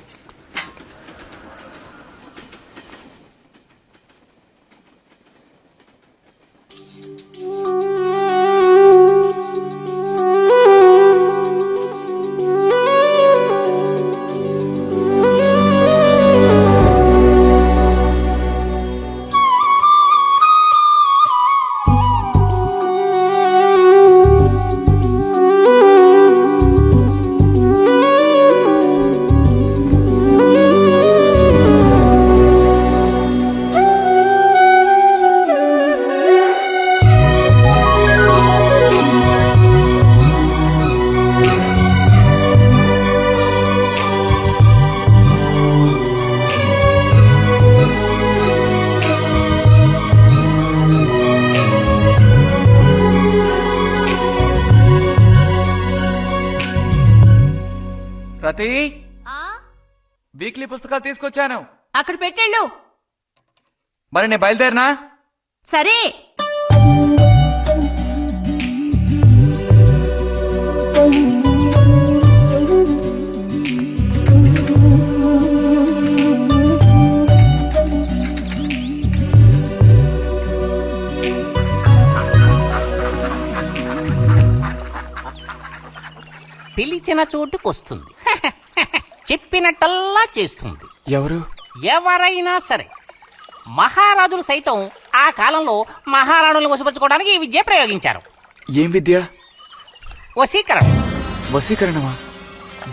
రతి, వీక్లీ పుస్తకాలు తీసుకొచ్చాను. అక్కడ పెట్టేళ్ళు. మరి నేను బయలుదేరినా? సరే. పిలిచిన చోటుకొస్తుంది. చెప్పినట్టల్లా చేస్తుంది. ఎవరు? ఎవరైనా సరే. మహారాజులు సైతం ఆ కాలంలో మహారాణులను వశపరచుకోవడానికి ఈ విద్య ప్రయోగించారు. ఏం విద్య? వశీకరణ. వశీకరణమా?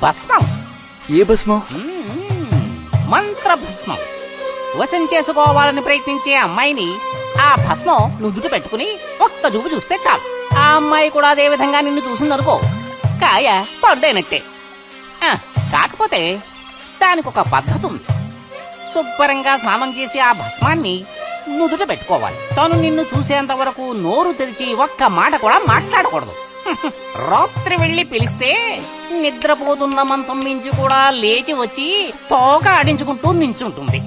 భస్మం. ఏ భస్మం? మంత్ర భస్మం. వశం చేసుకోవాలని ప్రయత్నించే అమ్మాయిని ఆ భస్మం నుదుట పెట్టుకుని ఒక్క చూపు చూస్తే చాలు. ఆ అమ్మాయి కూడా అదే విధంగా నిన్ను చూసిందనుకో, కాయ పడ్డైనట్టే. కాకపోతే దానికి ఒక పద్ధతి ఉంది. శుభ్రంగా స్నానం చేసి ఆ భస్మాన్ని నుదుట పెట్టుకోవాలి. తను నిన్ను చూసేంత వరకు నోరు తెరిచి ఒక్క మాట కూడా మాట్లాడకూడదు. రాత్రి వెళ్లి పిలిస్తే నిద్రపోతున్న మంచం మించి కూడా లేచి వచ్చి తోక ఆడించుకుంటూ నించుంటుంది.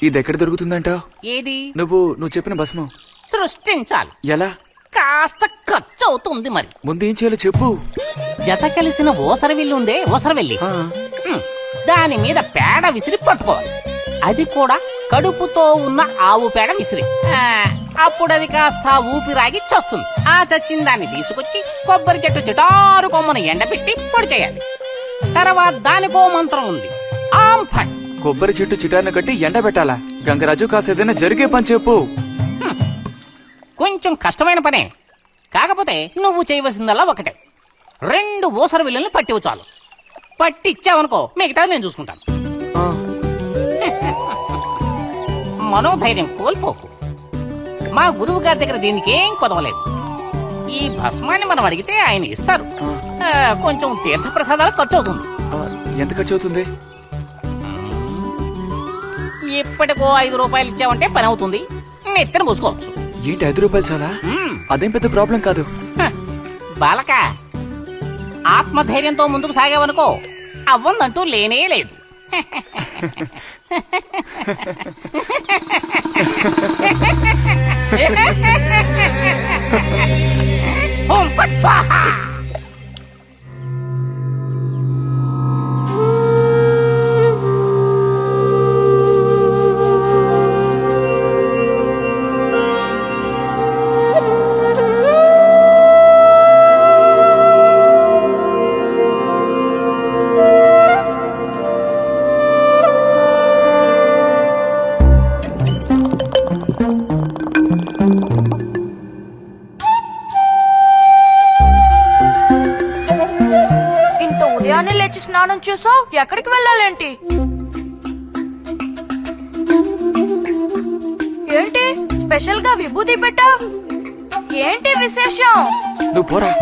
ఇది ఎక్కడ దొరుకుతుందంటావు? ఏది? నువ్వు చెప్పిన భస్మం సృష్టించాలి. ఎలా? కాస్త ఖర్చు అవుతుంది. మరి ముందు ఏం చేయాలో చెప్పు. జత కలిసిన ఓసరవిల్లు ఉందే, ఓసరవెల్లి, దాని మీద పేడ విసిరి పట్టుకోవాలి. అది కూడా కడుపుతో ఉన్న ఆవు పేడ విసిరి. అప్పుడు అది కాస్త ఊపిరాగి చస్తుంది. ఆ చచ్చిన దాన్ని తీసుకొచ్చి కొబ్బరి చెట్టు చిటారు కొమ్మను ఎండబెట్టి పొడి చేయాలి. తర్వాత దానికో మంత్రం ఉంది. ఆం ఫట్. కొబ్బరి చెట్టు చిటార్ను కట్టి ఎండబెట్టాలా? గంగరాజు కాసేదైనా జరిగే పని చెప్పు. కొంచెం కష్టమైన పనే. కాకపోతే నువ్వు చేయవలసిందల్లా ఒకటే, 2 ఊసర విల్లుల్ని పట్టివు చాలు. పట్టిచ్చావనుకో, మిగతా నేను చూసుకుంటాను. మనోధైర్యం కోల్పోకు. మా గురువు గారి దగ్గర దీనికేం కొదవలేదు. ఈ భస్మాన్ని మనం అడిగితే ఆయన ఇస్తారు. కొంచెం తీర్థ ప్రసాదాలు ఖర్చు అవుతుంది. ఎంత ఖర్చు అవుతుంది? ఎప్పటికో 5 రూపాయలు ఇచ్చావంటే పని అవుతుంది. నెత్తిన పోసుకోవచ్చు. ఏంటి 5 రూపాయలు చాలా? అదేం పెద్ద ప్రాబ్లం కాదు. బాలక, ఆత్మధైర్యంతో ముందుకు సాగావనుకో, అవ్వందంటూ లేనే లేదు. ఓం ఫట్ స్వాహ. లేచి స్నానం చేసావు, ఎక్కడికి వెళ్ళాలేంటి? ఏంటి స్పెషల్ గా విభూతి పెట్టావు? ఏంటి విశేషం? నువ్వు పోరా.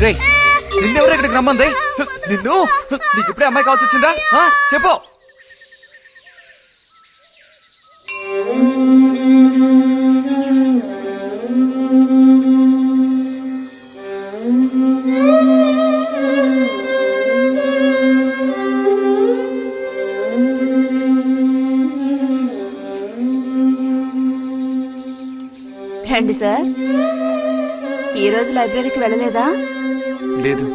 రేయ్, నిన్నెవరు ఇక్కడికి రమ్మంది? నిన్ను నీకు ఇప్పుడే అమ్మాయి కావాల్సి వచ్చిందా? చెప్పు. రండి సార్. ఈ రోజు లైబ్రరీకి వెళ్ళలేదా? లేదు.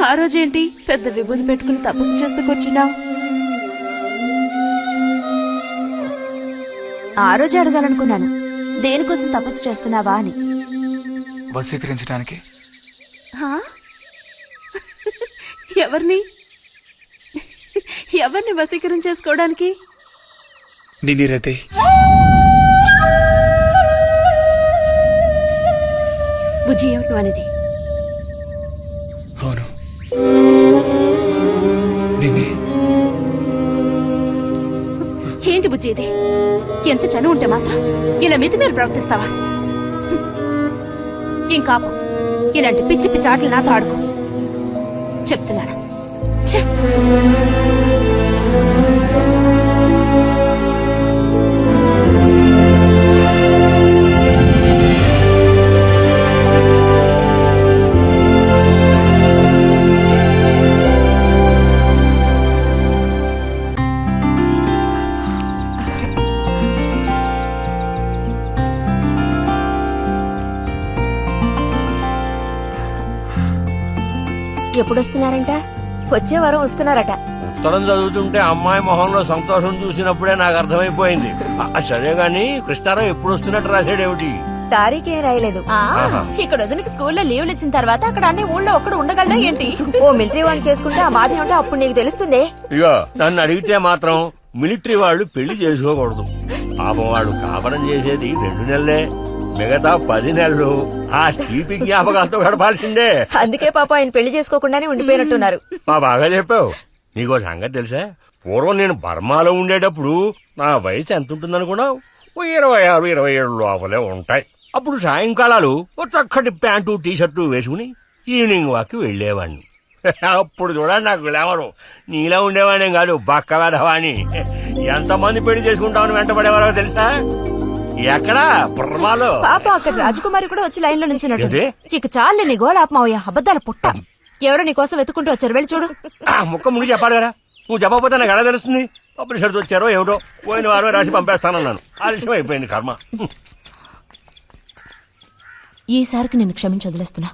ఆ రోజేంటి పెద్ద విభూతి పెట్టుకుని తపస్సు చేస్తూ కూర్చున్నావు? ఆ రోజు అడగాలనుకున్నాను, దేనికోసం తపస్సు చేస్తున్నావా అని. వశీకరించడానికి. ఎవరిని ఎవరిని వశీకరణ చేసుకోవడానికి? నిన్ను రతే. బుజ్జి, ఏమిటి అనేది? అవును, నిన్నే. ఏంటి బుజ్జి ఇది? ఎంత చనువు ఉంటే మాత్రం ఇలా మితిమీరి ప్రవర్తిస్తావా? ఇంకాపు ఇలాంటి పిచ్చి పిచ్చి ఆటలు నాతో ఆడుకో చెప్తున్నాను. ఎప్పుడొస్తున్నారంట? వచ్చే వారం వస్తున్నారట. ఉత్తరం చదువుతుంటే అమ్మాయి మొహంలో సంతోషం చూసినప్పుడే నాకు అర్థమైపోయింది. సరే గాని కృష్ణారావు ఎప్పుడు వస్తున్నట్టు రాశాడేమిటి? తారీఖే రాయలేదు. ఇక్కడ వదినకి స్కూల్లో లీవ్లు ఇచ్చిన తర్వాత అక్కడ అన్ని ఊళ్ళో ఒక్కడు ఉండగలడా ఏంటి? ఓ మిలిటరీ వాళ్ళు చేసుకుంటే ఆ బాధ ఏమిటో అప్పుడు నీకు తెలుస్తుంది. ఇగో నన్ను అడిగితే మాత్రం మిలిటరీ వాళ్ళు పెళ్లి చేసుకోకూడదు. పాపం వాడు కాపరం చేసేది 2 నెలలే, మిగతా 10 నెలలు ఆ తీపి జ్ఞాపకాలతో గడపాల్సిందే. అందుకే పాప ఆయన పెళ్లి చేసుకోకుండానే ఉండిపోయినట్టున్నారు. మా బాగా చెప్పావు. నీకో సంగతి తెలుసా? పూర్వం నేను బర్మాలో ఉండేటప్పుడు నా వయసు ఎంత ఉంటుందనుకున్నావు? 26, 27 లోపలే ఉంటాయి. అప్పుడు సాయంకాలాలు ఒక చక్కటి ప్యాంటు టీషర్టు వేసుకుని ఈవినింగ్ వాక్ వెళ్లేవాడిని. అప్పుడు చూడండి నాకు గ్లామరు. నీలా ఉండేవాడిని కాదు, బక్క వేధవాణి. ఎంతమంది పెళ్లి చేసుకుంటామని వెంటపడేవారో తెలుసా? ఎక్కడా బర్మాలో. పాప అక్కడ రాజకుమారి కూడా వచ్చి లైన్ లో నుంచినట్టు. ఏంటి? ఇక చాలే నీ గోలాపమావయ్యా, అబద్దాల పుట్ట. ఎవరో నీ కోసం వెతుకుంటూ వచ్చారు, వెళ్ళి చూడు. ముక్క ముందు చెప్పాలి కదా, నువ్వు చెప్పకపోతే నాకు ఎలా తెలుస్తుంది? ఆఫీసర్స్ వచ్చారో ఏమిటో, పోయిన వారమే రాసి పంపేస్తానన్నాను. ఆలస్యం అయిపోయింది కర్మ. ఈసారికి నేను క్షమించి వదిలేస్తున్నా.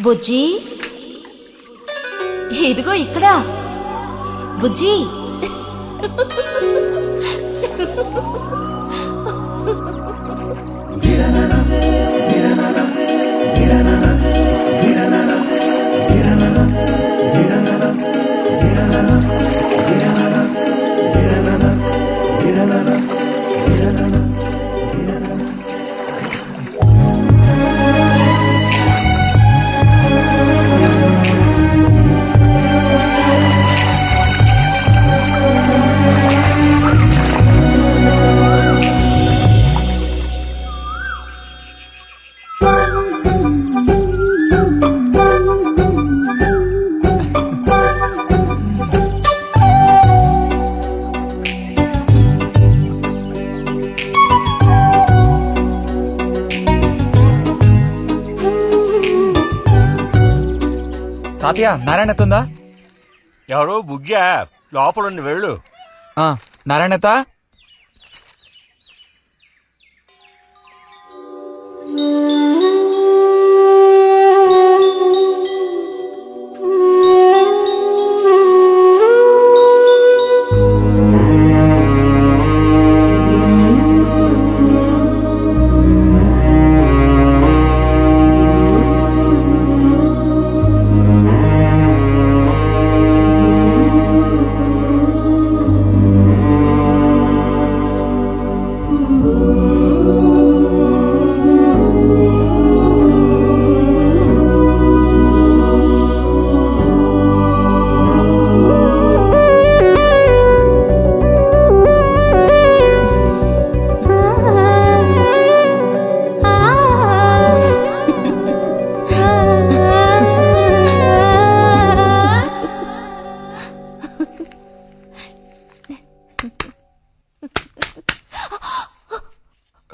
బుజ్జి, ఇదిగో ఇక్కడ. బుజ్జి, తాతయ్య నారాయణత్తుందా? ఎవరో బుజ్జా లోపల ఉంది, వెళ్ళు. నారాయణత.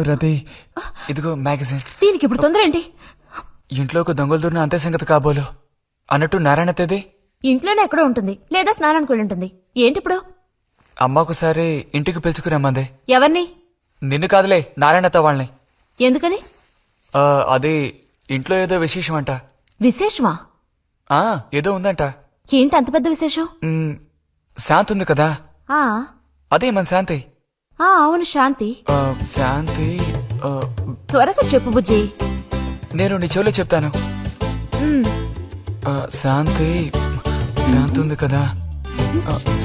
రతి, ఇదిగో మ్యాగజైన్. దీనికి ఇప్పుడు తొందర ఏంటి? ఇంట్లో ఒక దొంగలు దూరిన అంతే సంగతి కాబోలు. అన్నట్టు నారాయణతేది? ఇంట్లోనే ఎక్కడో ఉంటుంది, లేదా స్నానానికి వెళ్ళి ఉంటుంది. ఏంటి ఇప్పుడు? అమ్మ ఒకసారి ఇంటికి పిలుచుకురమ్మంది. ఎవరిని? నిన్ను కాదులే, నారాయణత వాళ్ళని. ఎందుకని? అది ఇంట్లో ఏదో విశేషం అంట. విశేషమా? ఏదో ఉందంట. ఏంటి అంత పెద్ద విశేషం? శాంతి ఉంది కదా, ఆ అదే మన శాంతి. అవును, శాంతి. శాంతి త్వరగా చెప్పు బుజ్జి. నేను నీ చెవిలో చెప్తాను. శాంతి శాంతి ఉంది కదా,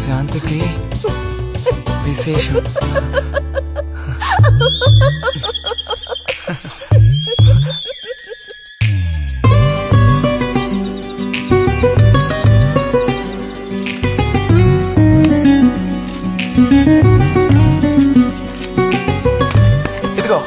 శాంతికి విశేషం. ఇదిగో.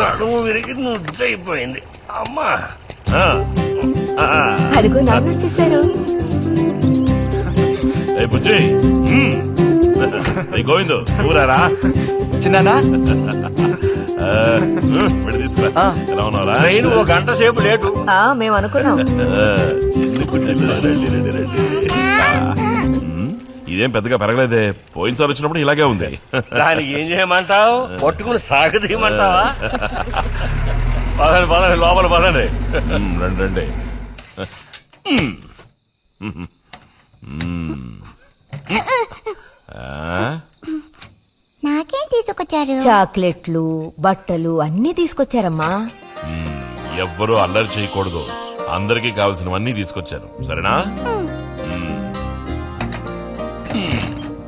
నడుము విరిగి నుజ్జైపోయింది అమ్మా. అదిగో నాన్న వచ్చేసారు. బుజ్జి గోవిందు ఊరారా? చిన్నానా తీసుకురా. ఎలా ఉన్నారా? ట్రైన్ 1 గంట సేపు లేటు. మేము అనుకున్నాం. చిన్ని కుట్టెలు రండి రండి రండి. ఇదేం పెద్దగా పెరగలేదే, పోయినసారి వచ్చినప్పుడు ఇలాగే ఉంది. దానికి ఏం చేయమంటావు? పట్టుకుని సాగదీయమంటావా? పదండి పదండి, లోపల పదండి. రండి రండి. నాకేం తీసుకొచ్చారు? చాక్లెట్లు, బట్టలు అన్నీ తీసుకొచ్చారమ్మా. ఎవ్వరూ అల్లరి చేయకూడదు, అందరికీ కావాల్సినవన్నీ తీసుకొచ్చాను, సరేనా?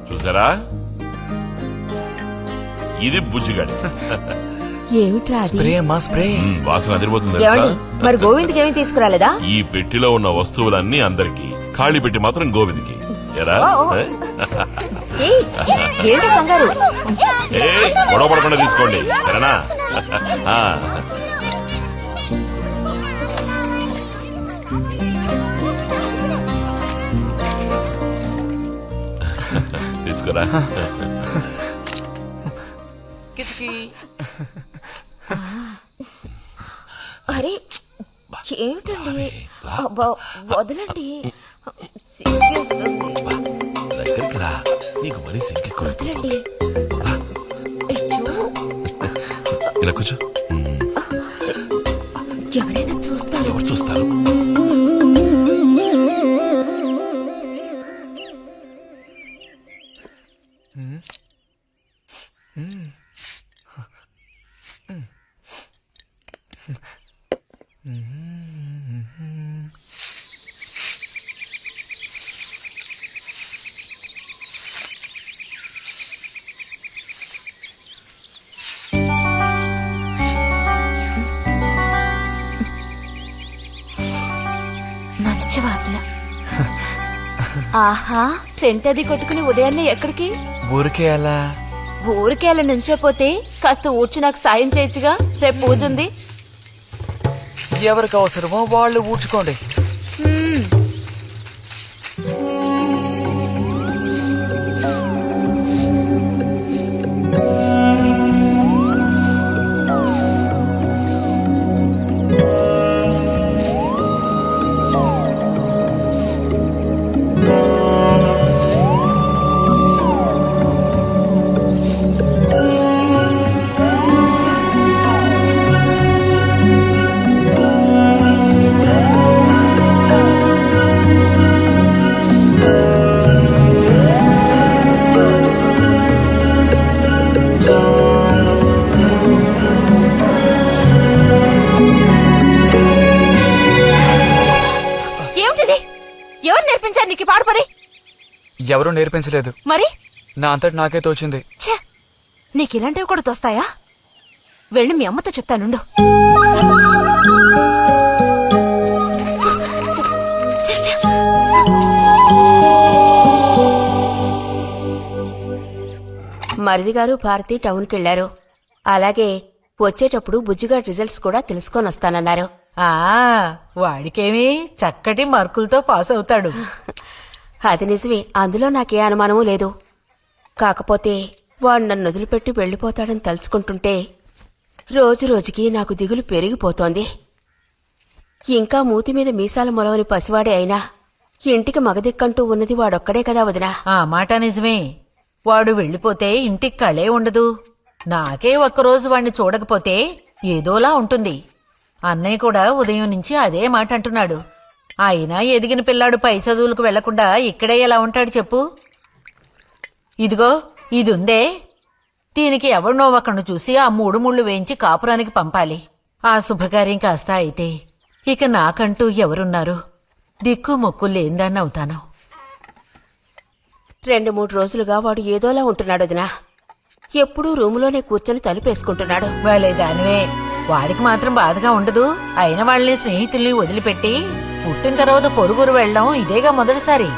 చూసారా, ఇది బుజ్జిగాడి. ఏమిట్రా అది? స్ప్రే అమ్మా, స్ప్రే. వాసన అదిరిపోతుంది తెలుసా? ఏమండి, మరి గోవింద్కి ఏమీ తీసుకురాలేదా? ఈ పెట్టిలో ఉన్న వస్తువులన్నీ అందరికి, ఖాళీ పెట్టి మాత్రం గోవింద్కి. ఎరా ఏంటి కంగారు? గొడవ పడకుండా తీసుకోండి, సరేనా? తీసుకురా. అరే ఏమిటండి, వదలండి. దగ్గరికి రా, నీకు మరీ సిగ్గెక్కువ. వదలండి. ఇలా కూర్చో. ఎవరైనా చూస్తారు. ఎవరు చూస్తారు? మంచి వాసన. ఆహా, సెంట్ అది కొట్టుకుని ఉదయాన్నే ఎక్కడికి? ఊరికే అలా. ఊరికే అలా నుంచోపోతే కాస్త ఊడ్చి నాకు సాయం చేయొచ్చుగా, రేపు పూజ ఉంది. ఎవరికి అవసరమో వాళ్ళు ఊడ్చుకోండి. ఎవరు నేర్పించారు నీకు పాడు పని? ఎవరూ నేర్పించలేదు, మరి నా అంతటి నాకే తోచింది. ఛే, నీకు ఇలాంటివి కూడా తోస్తాయా? వెళ్ళి మీ అమ్మతో చెప్తానుండు. మరిది గారు భారతి టౌన్కి వెళ్లారు. అలాగే వచ్చేటప్పుడు బుజ్జిగా రిజల్ట్స్ కూడా తెలుసుకొని వస్తానన్నారు. వాడికేమి చక్కటి మార్కులతో పాస్ అవుతాడు. అది నిజమే, అందులో నాకే అనుమానమూ లేదు. కాకపోతే వాడు నన్ను వదిలిపెట్టి వెళ్లిపోతాడని తలుచుకుంటుంటే రోజు రోజుకి నాకు దిగులు పెరిగిపోతోంది. ఇంకా మూతి మీద మీసాల మొలవని పసివాడే అయినా ఇంటికి మగదిక్కంటూ ఉన్నది వాడొక్కడే కదా వదినా. ఆ మాట నిజమే. వాడు వెళ్ళిపోతే ఇంటికి కళే ఉండదు. నాకే ఒక్కరోజు వాణ్ణి చూడకపోతే ఏదోలా ఉంటుంది. అన్నయ్య కూడా ఉదయం నుంచి అదే మాట అంటున్నాడు. అయినా ఎదిగిన పిల్లాడు పై చదువులకు వెళ్లకుండా ఇక్కడే ఎలా ఉంటాడు చెప్పు? ఇదిగో ఇదుందే, దీనికి ఎవరినో ఒకను చూసి ఆ 3 ముళ్ళు వేయించి కాపురానికి పంపాలి. ఆ శుభకార్యం కాస్త అయితే ఇక నాకంటూ ఎవరున్నారు? దిక్కు మొక్కు లేందాన్ని అవుతాను. 2-3 రోజులుగా వాడు ఏదోలా ఉంటున్నాడు వదినా. ఎప్పుడూ రూములోనే కూర్చొని తలుపేసుకుంటున్నాడు. వాలే దానివే, వాడికి మాత్రం బాధగా ఉండదు. అయిన వాళ్ళని స్నేహితుల్ని వదిలిపెట్టి పుట్టిన తర్వాత పొరుగురు వెళ్ళడం ఇదేగా మొదటిసారి.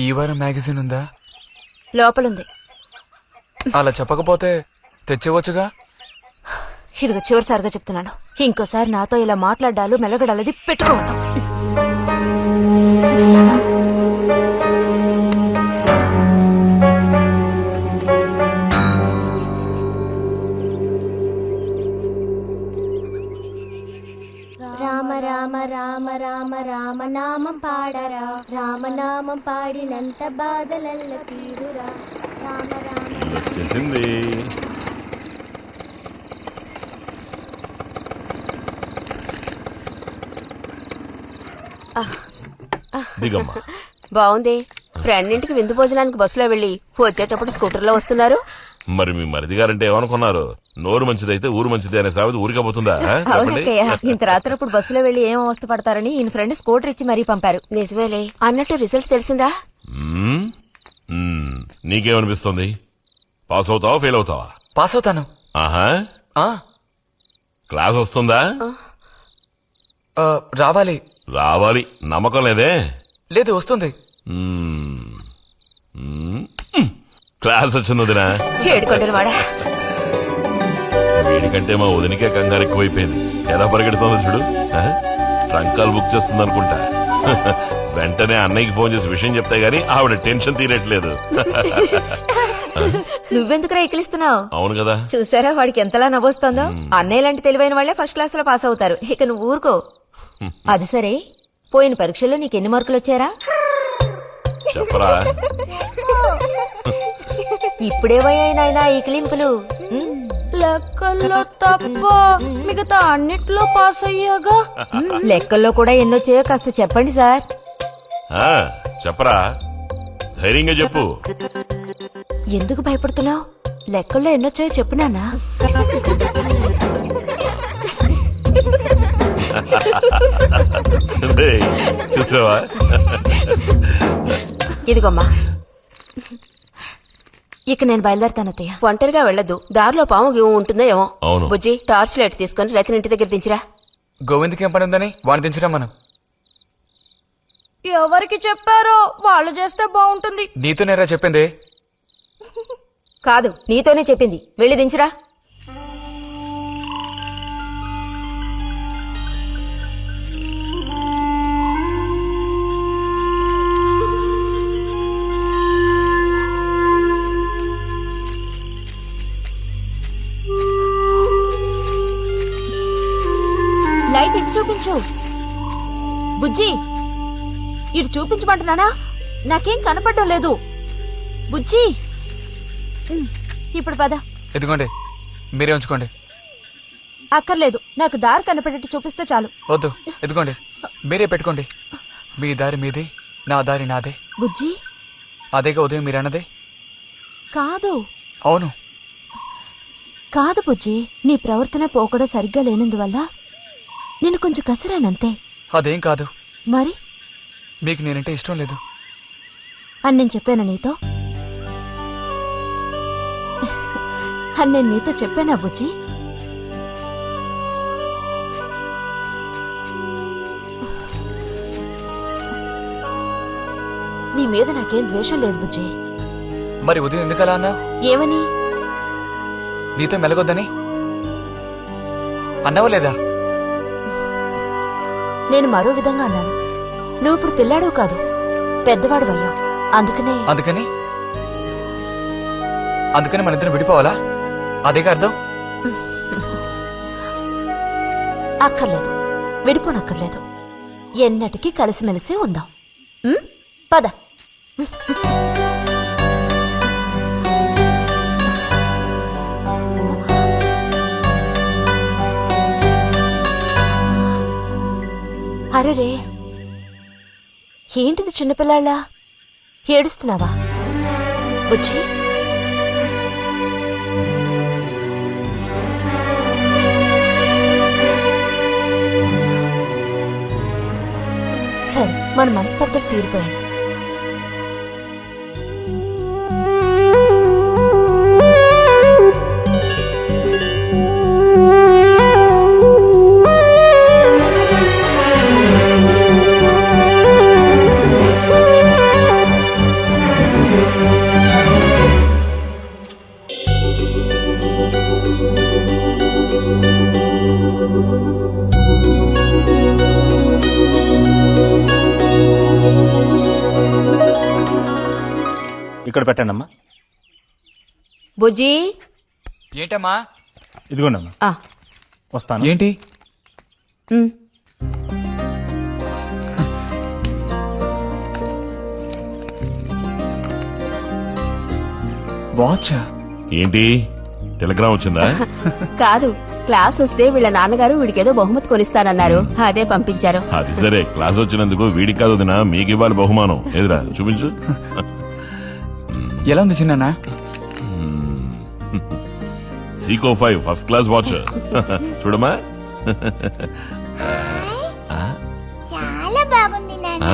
ఈ వారం మ్యాగజైన్ ఉందా? లోపలుంది. అలా చెప్పకపోతే తెచ్చేవచ్చుగా. ఇదిగో చివరిసారిగా చెప్తున్నాను, ఇంకోసారి నాతో ఇలా మాట్లాడాలు మెలగడాలది పెట్టుకోవద్దు. రామ రామ రామ రామ రామ నామం పాడరా, రామనామం పాడినంత బాధలల్ల తీరురా. రామ రామ వచ్చేసింది. దిగమ్మా. బావుంది. ఫ్రెండ్ ఇంటికి విందు భోజనానికి బస్సులో వెళ్లి వచ్చేటప్పుడు స్కూటర్లో వస్తున్నారు. మరి మీ మరిది గారంటే ఏమనుకున్నారు? నోరు మంచిదైతే ఊరు మంచిది అనే సామెత ఊరికపోతుందా? చెప్పండి. అవునక్కయ్య, ఇంత రాత్రప్పుడు బస్సులో వెళ్లి ఏం అవస్థ పడతారని ఈయన ఫ్రెండ్ స్కూటర్ ఇచ్చి మరీ పంపారు. నిజమేలే. అన్నట్టు రిజల్ట్ తెలిసిందా? నీకేమనిపిస్తుంది? పాస్ అవుతావా ఫెయిల్ అవుతావా? పాస్ అవుతాను. ఆహా, క్లాస్ వస్తుందా? రావాలి. రావాలి. నమ్మకం లేదే? లేదు, వస్తుంది. క్లాస్ వచ్చింది వదినా. ఏడుకొండలవాడా, వీడికంటే మా వదినికే కంగారు ఎక్కువైపోయింది. ఎలా పరిగెడుతుందో చూడు. ట్రంకాలు బుక్ చేస్తుంది అనుకుంటా. వెంటనే అన్నయ్యకి ఫోన్ చేసి విషయం చెప్తే గానీ ఆవిడ టెన్షన్ తీరట్లేదు. నువ్వెందుకురా ఎక్కిలిస్తున్నావు? అవును కదా. చూసారా వాడికి ఎంతలా నవ్వొస్తుందో. అన్నయ్య లాంటి తెలివైన వాళ్లే ఫస్ట్ క్లాస్ లో పాస్ అవుతారు. ఇక నువ్వు ఊరుకో. అది సరే, పోయిన పరీక్షల్లో నీకెన్ని మార్కులు వచ్చారా? చెప్పరా. ఇప్పుడేవయ్యాయినా ఈ కిలింపులు? లెక్కల్లో తప్ప మిగతా అన్నిట్లో పాస్ అయ్యాగా. లెక్కల్లో కూడా ఎన్నొచ్చాయో కాస్త చెప్పండి సార్. చెప్పరా, ధైర్యంగా చెప్పు. ఎందుకు భయపడుతున్నావు? లెక్కల్లో ఎన్నొచ్చాయో చెప్పు నాన్నా. చూసావా? ఇదిగోమ్మా. ఇక నేను బయలుదేరుతానత్తయ్య. ఒంటరిగా వెళ్ళొద్దు, దారిలో పాము గీము ఉంటుందో ఏమో. అవును. బుజ్జి, టార్చ్ లైట్ తీసుకుని రతిని ఇంటి దగ్గర దించిరా. గోవింద్కి ఏం పని ఉందని వాడిని దించరా మనం. ఎవరికి చెప్పారో వాళ్ళు చేస్తే బాగుంటుంది. నీతోనేరా చెప్పింది. కాదు, నీతోనే చెప్పింది. వెళ్ళి దించరా. లైట్ ఇటు చూపించు. బుజ్జి, ఇటు చూపించమంటున్నానా? నాకేం కనపడడం లేదు. బుజ్జి, ఇప్పుడు పద. ఎదుగోండి, మీరే ఉంచుకోండి. అక్కర్లేదు, నాకు దారి కనపడేట్టు చూపిస్తే చాలు. వద్దు, ఎదుగోండి, మీరే పెట్టుకోండి. మీ దారి మీది, నా దారి నాదే. బుజ్జి, అదేగా ఉదయం మీరన్నదే. కాదు. అవును. కాదు బుజ్జి, నీ ప్రవర్తన పోకడ సరిగ్గా లేనందువల్ల నేను కొంచెం కసిరానంతే. అదేం కాదు. మరి మీకు నేనంటే ఇష్టం లేదు అని నేను చెప్పాను నీతో? అని నేను నీతో చెప్పానా బుజ్జి? నీ మీద నాకేం ద్వేషం లేదు బుజ్జి. మరి ఉదయం ఎందుకలా అన్నా? ఏమని? నీతో మెలగొద్దని అన్నావా లేదా? నేను మరో విధంగా అన్నాను. నువ్వు ఇప్పుడు పిల్లాడు కాదు, పెద్దవాడు అయ్యావు. అందుకని మన ఇద్దరం విడిపోవాలా? అదేగా అర్థం? అక్కర్లేదు, విడిపోనక్కర్లేదు. ఎన్నటికీ కలిసిమెలిసే ఉందాం. పద. అరెరే, ఏంటిది చిన్నపిల్లాళ్ళ? ఏడుస్తున్నావా బుజ్జి? సరే, మన మనస్పర్ధలు తీరిపోయాయి. ఇక్కడ పెట్టండి అమ్మా. బుజ్జి, ఏంటమ్మా? ఇదిగోండి అమ్మా. వస్తాను. ఏంటి? వాచ్? ఏంటి, టెలిగ్రామ్ వచ్చిందా? కాదు, క్లాస్ వస్తే వీళ్ళ నాన్నగారు వీడికేదో బహుమతి కొనిస్తానన్నారు, అదే పంపించారు. అది సరే, క్లాస్ వచ్చినందుకు వీడికి కాదు వదినా, మీకు ఇవ్వాలి బహుమానం. ఎదురా చూపించు. ఎలా ఉంది చిన్న? Seeko 5 first class watch. చూడమ్మా. చాలా బాగుంది నాన్న.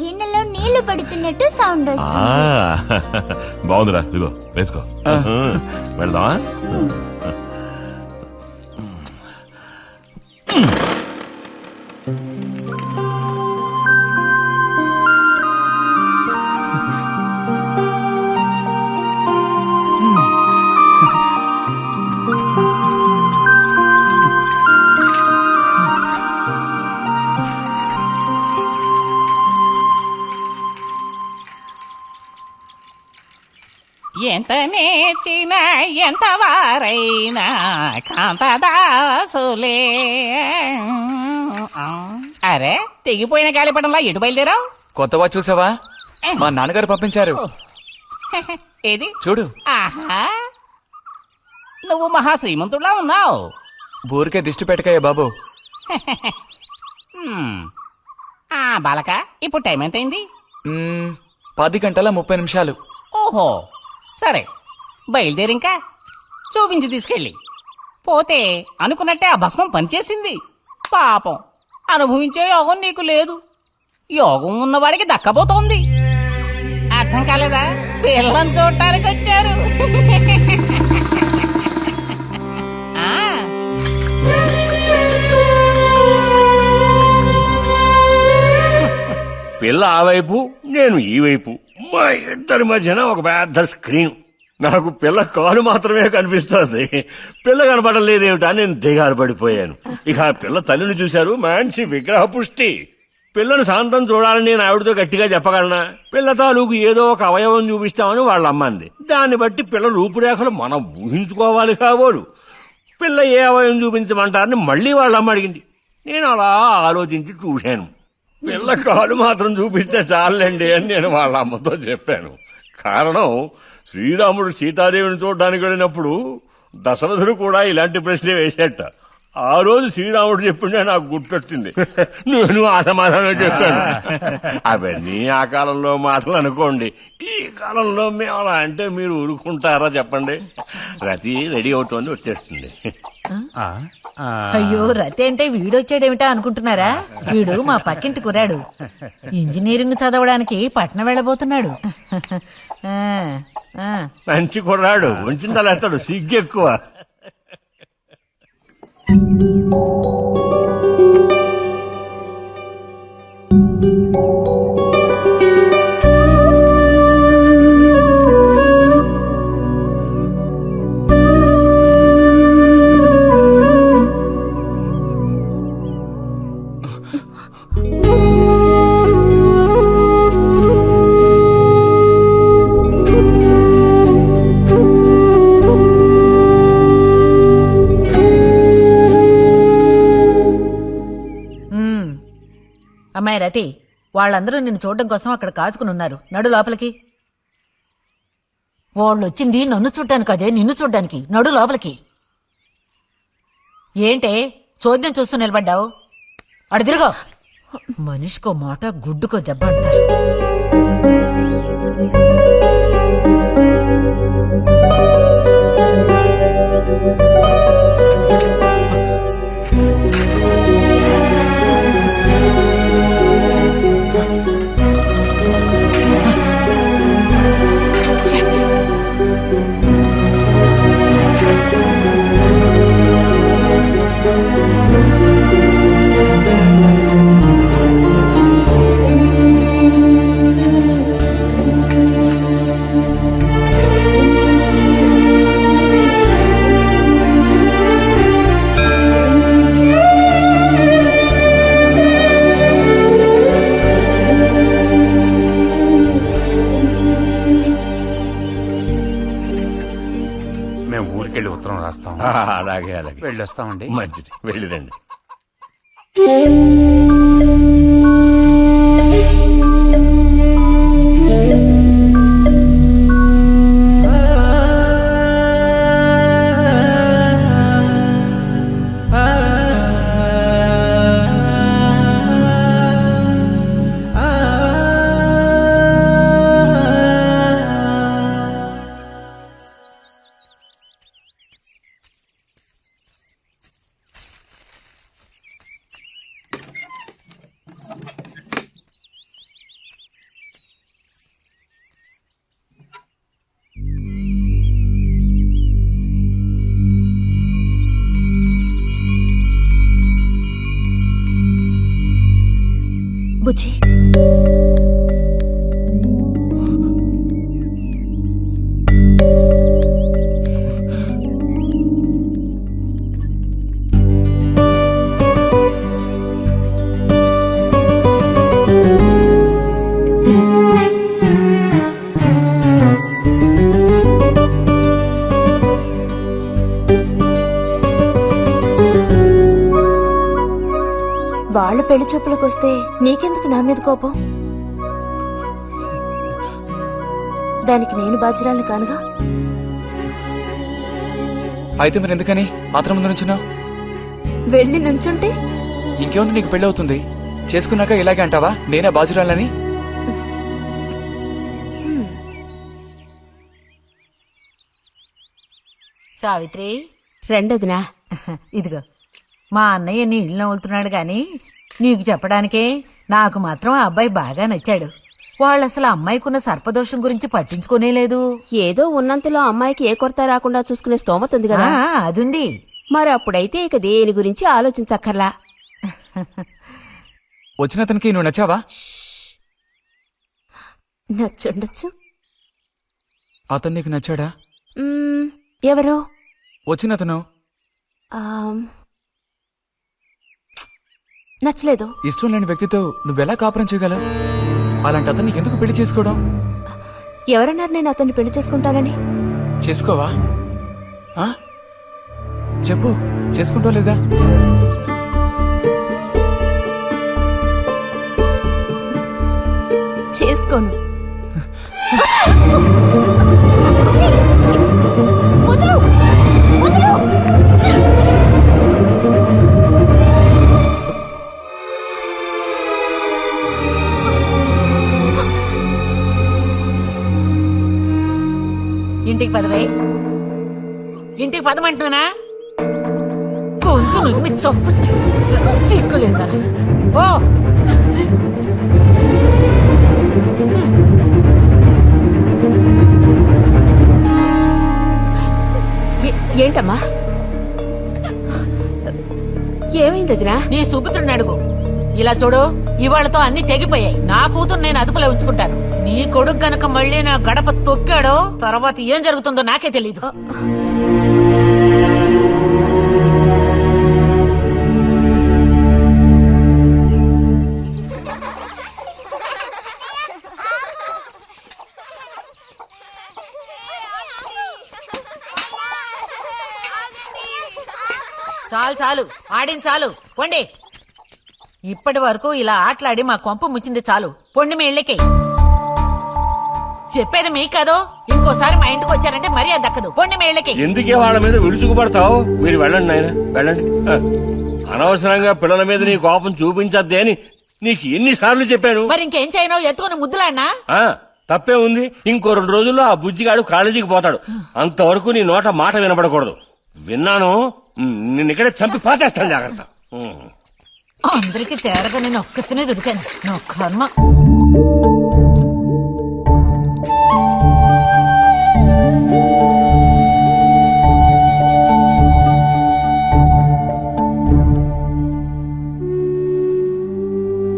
గిన్నెలో నీళ్లు పడుతున్నట్టు సౌండ్ వస్తుంది. బాగుందిరా, ఇదిగో వేసుకో. వెళ్దామా? ఎంత నేర్చిన ఎంత వారైనా కాంతదాసులే. అరే తెగిపోయిన గాలిపటంలా ఎటు బయలుదేరావు? కొత్తవా చూసావా? మా నాన్నగారు పంపించారు. ఏది చూడు. ఆహా, నువ్వు మహా శ్రీమంతుడులా ఉన్నావు. ఊరికే దిష్టి పెట్టకయ్యా బాబు. బాలక, ఇప్పుడు టైం ఎంతైంది? 10:30 ఓహో, సరే బయలుదేరింకా చూపించి తీసుకెళ్ళి. పోతే అనుకున్నట్టే ఆ భస్మం పనిచేసింది. పాపం, అనుభవించే యోగం నీకు లేదు. యోగం ఉన్నవాడికి దక్కబోతోంది. అర్థం కాలేదా? పిల్లని చూడటానికి వచ్చారు. పిల్ల ఆ వైపు, నేను ఈ వైపు, మా ఇద్దరి మధ్యన ఒక పెద్ద స్క్రీన్. నాకు పిల్ల కాలు మాత్రమే కనిపిస్తోంది. పిల్ల కనపడలేదేమిటా నేను దిగాలు పడిపోయాను. ఇక ఆ పిల్ల తల్లిని చూశారు, మంచి విగ్రహ పుష్టి. పిల్లని శాంతం చూడాలని నేను ఆవిడతో గట్టిగా చెప్పగలనా? పిల్ల తాలూకు ఏదో ఒక అవయవం చూపిస్తామని వాళ్ళ అమ్మంది. దాన్ని బట్టి పిల్ల రూపురేఖలు మనం ఊహించుకోవాలి కాబోలు. పిల్ల ఏ అవయవం చూపించమంటారని మళ్ళీ వాళ్ళ అమ్మ అడిగింది. నేను అలా ఆలోచించి చూశాను. పిల్ల కాలు మాత్రం చూపిస్తే చాలండి అని నేను వాళ్ళ అమ్మతో చెప్పాను. కారణం, శ్రీరాముడు సీతాదేవిని చూడడానికి వెళ్ళినప్పుడు దశరథుడు కూడా ఇలాంటి ప్రశ్నే వేసేట. ఆ రోజు శ్రీరాముడు చెప్పిండే నాకు గుర్తొచ్చింది. నేను ఆ సమాధానం చెప్పాను. అవన్నీ ఆ కాలంలో మాటలు అనుకోండి. ఈ కాలంలో మేము అలా అంటే మీరు ఊరుకుంటారా చెప్పండి? రతి రెడీ అవుతోంది, వచ్చేస్తుంది. అయ్యో, రతి అంటే వీడొచ్చాడేమిటా అనుకుంటున్నారా? వీడు మా పక్కింటి కుర్రాడు. ఇంజనీరింగ్ చదవడానికి పట్నం వెళ్ళబోతున్నాడు. మంచి కుర్రాడు, ఉంచిందలేస్తాడు, సిగ్గు ఎక్కువ. అమ్మాయి రతి, వాళ్ళందరూ నిన్ను చూడడం కోసం అక్కడ కాచుకుని ఉన్నారు. నడు లోపలికి. వాళ్ళు వచ్చింది నన్ను చూడ్డానికి అదే, నిన్ను చూడ్డానికి. నడు లోపలికి. ఏంటే చోద్యం చూస్తూ నిలబడ్డావు? అడు తిరుగో. మనిషికో మాట, గుడ్డుకో దెబ్బ అంటారు. అలాగే అలాగే వెళ్ళొస్తామండి. మంచిది, వెళ్ళిరండి. బుజ్జి, వాళ్ళ పెళ్లి చూపులకు వస్తే నీకెందుకు నా మీద కోపం? దానికి నేను బాధ్యురాలు కానుగా. అయితే మరి ఎందుకని మాత్రం ముందు నుంచున్నావు? వెళ్ళి నుంచుంటే ఇంకేముంది, నీకు పెళ్లి అవుతుంది. చేసుకున్నాక ఇలాగే అంటావా నేనే బాజురాలని? సావిత్రి, రెండోదినా. ఇదిగో మా అన్నయ్య నీ ఇళ్ళు నవ్వులుతున్నాడు గాని నీకు చెప్పడానికే నాకు మాత్రం ఆ అబ్బాయి బాగా నచ్చాడు. వాళ్ళు అసలు అమ్మాయికున్న సర్పదోషం గురించి పట్టించుకోనే లేదు. ఏదో ఉన్నంతలో అమ్మాయికి ఏ కొరత రాకుండా చూసుకునే స్తోమత ఉంది కదా. అదుంది. మరి అప్పుడైతే ఇక దేని గురించి ఆలోచించక్కర్లా. వచ్చిన అతనికి నువ్వు నచ్చావా? నచ్చుండొచ్చు. అతను నీకు నచ్చాడా? ఎవరు? వచ్చిన అతను నచ్చలేదు. ఇష్టం లేని వ్యక్తితో నువ్వెలా కాపురం చేయగలవు? అలాంటి అతన్ని ఎందుకు పెళ్లి చేసుకోవడం? ఎవరన్నారు నేను అతన్ని పెళ్లి చేసుకుంటానని? చేసుకోవా? చెప్పు, చేసుకుంటావు లేదా? చేసుకోను. ఇంటికి పదవే. ఇంటికి పదమంటున్నానా? గొంతు నువ్వు చొప్పు సిగ్గులేదా? ఓ ఏంటమ్మా, ఏమైంది వదినా? నీ సుపుత్రుని అడుగు. ఇలా చూడు, ఇవాళతో అన్ని తెగిపోయాయి. నా కూతురు నేను అదుపులో ఉంచుకుంటాను. నీ కొడుకు గనక మళ్ళీ నా గడప తొక్కాడో తర్వాత ఏం జరుగుతుందో నాకే తెలీదు. చాలు చాలు, ఆడింది చాలు, పొండి. ఇప్పటి వరకు ఇలా ఆటలాడి మా కొంప ముచ్చింది చాలు. పొండి మీ ఇళ్ళకి. చెప్పేది మీ కాదో, ఇంకోసారి మా ఇంటికి వచ్చారంటే మరీ అది దక్కదు. పొండి మీ ఇళ్ళకి. ఎందుకే వాళ్ళ మీద విరుచుకుపడతావు? మీరు వెళ్ళండి నాయన, వెళ్ళండి. అనవసరంగా పిల్లల మీద నీ కోపం చూపించద్దే అని నీకు ఎన్నిసార్లు చెప్పాను. మరి ఇంకేం చేయను? ఎత్తుకుని ముద్దులాడినా? తప్పే ఉంది. ఇంకో 2 రోజుల్లో ఆ బుజ్జిగాడు కాలేజీకి పోతాడు. అంతవరకు నీ నోట మాట వినపడకూడదు. విన్నాను, నిన్ను ఇక్కడే చంపి పాతేస్తాను. జాగ్రత్త. అందరికి తేరగా నేను ఒక్కతినే దొరికాను. నా కర్మ.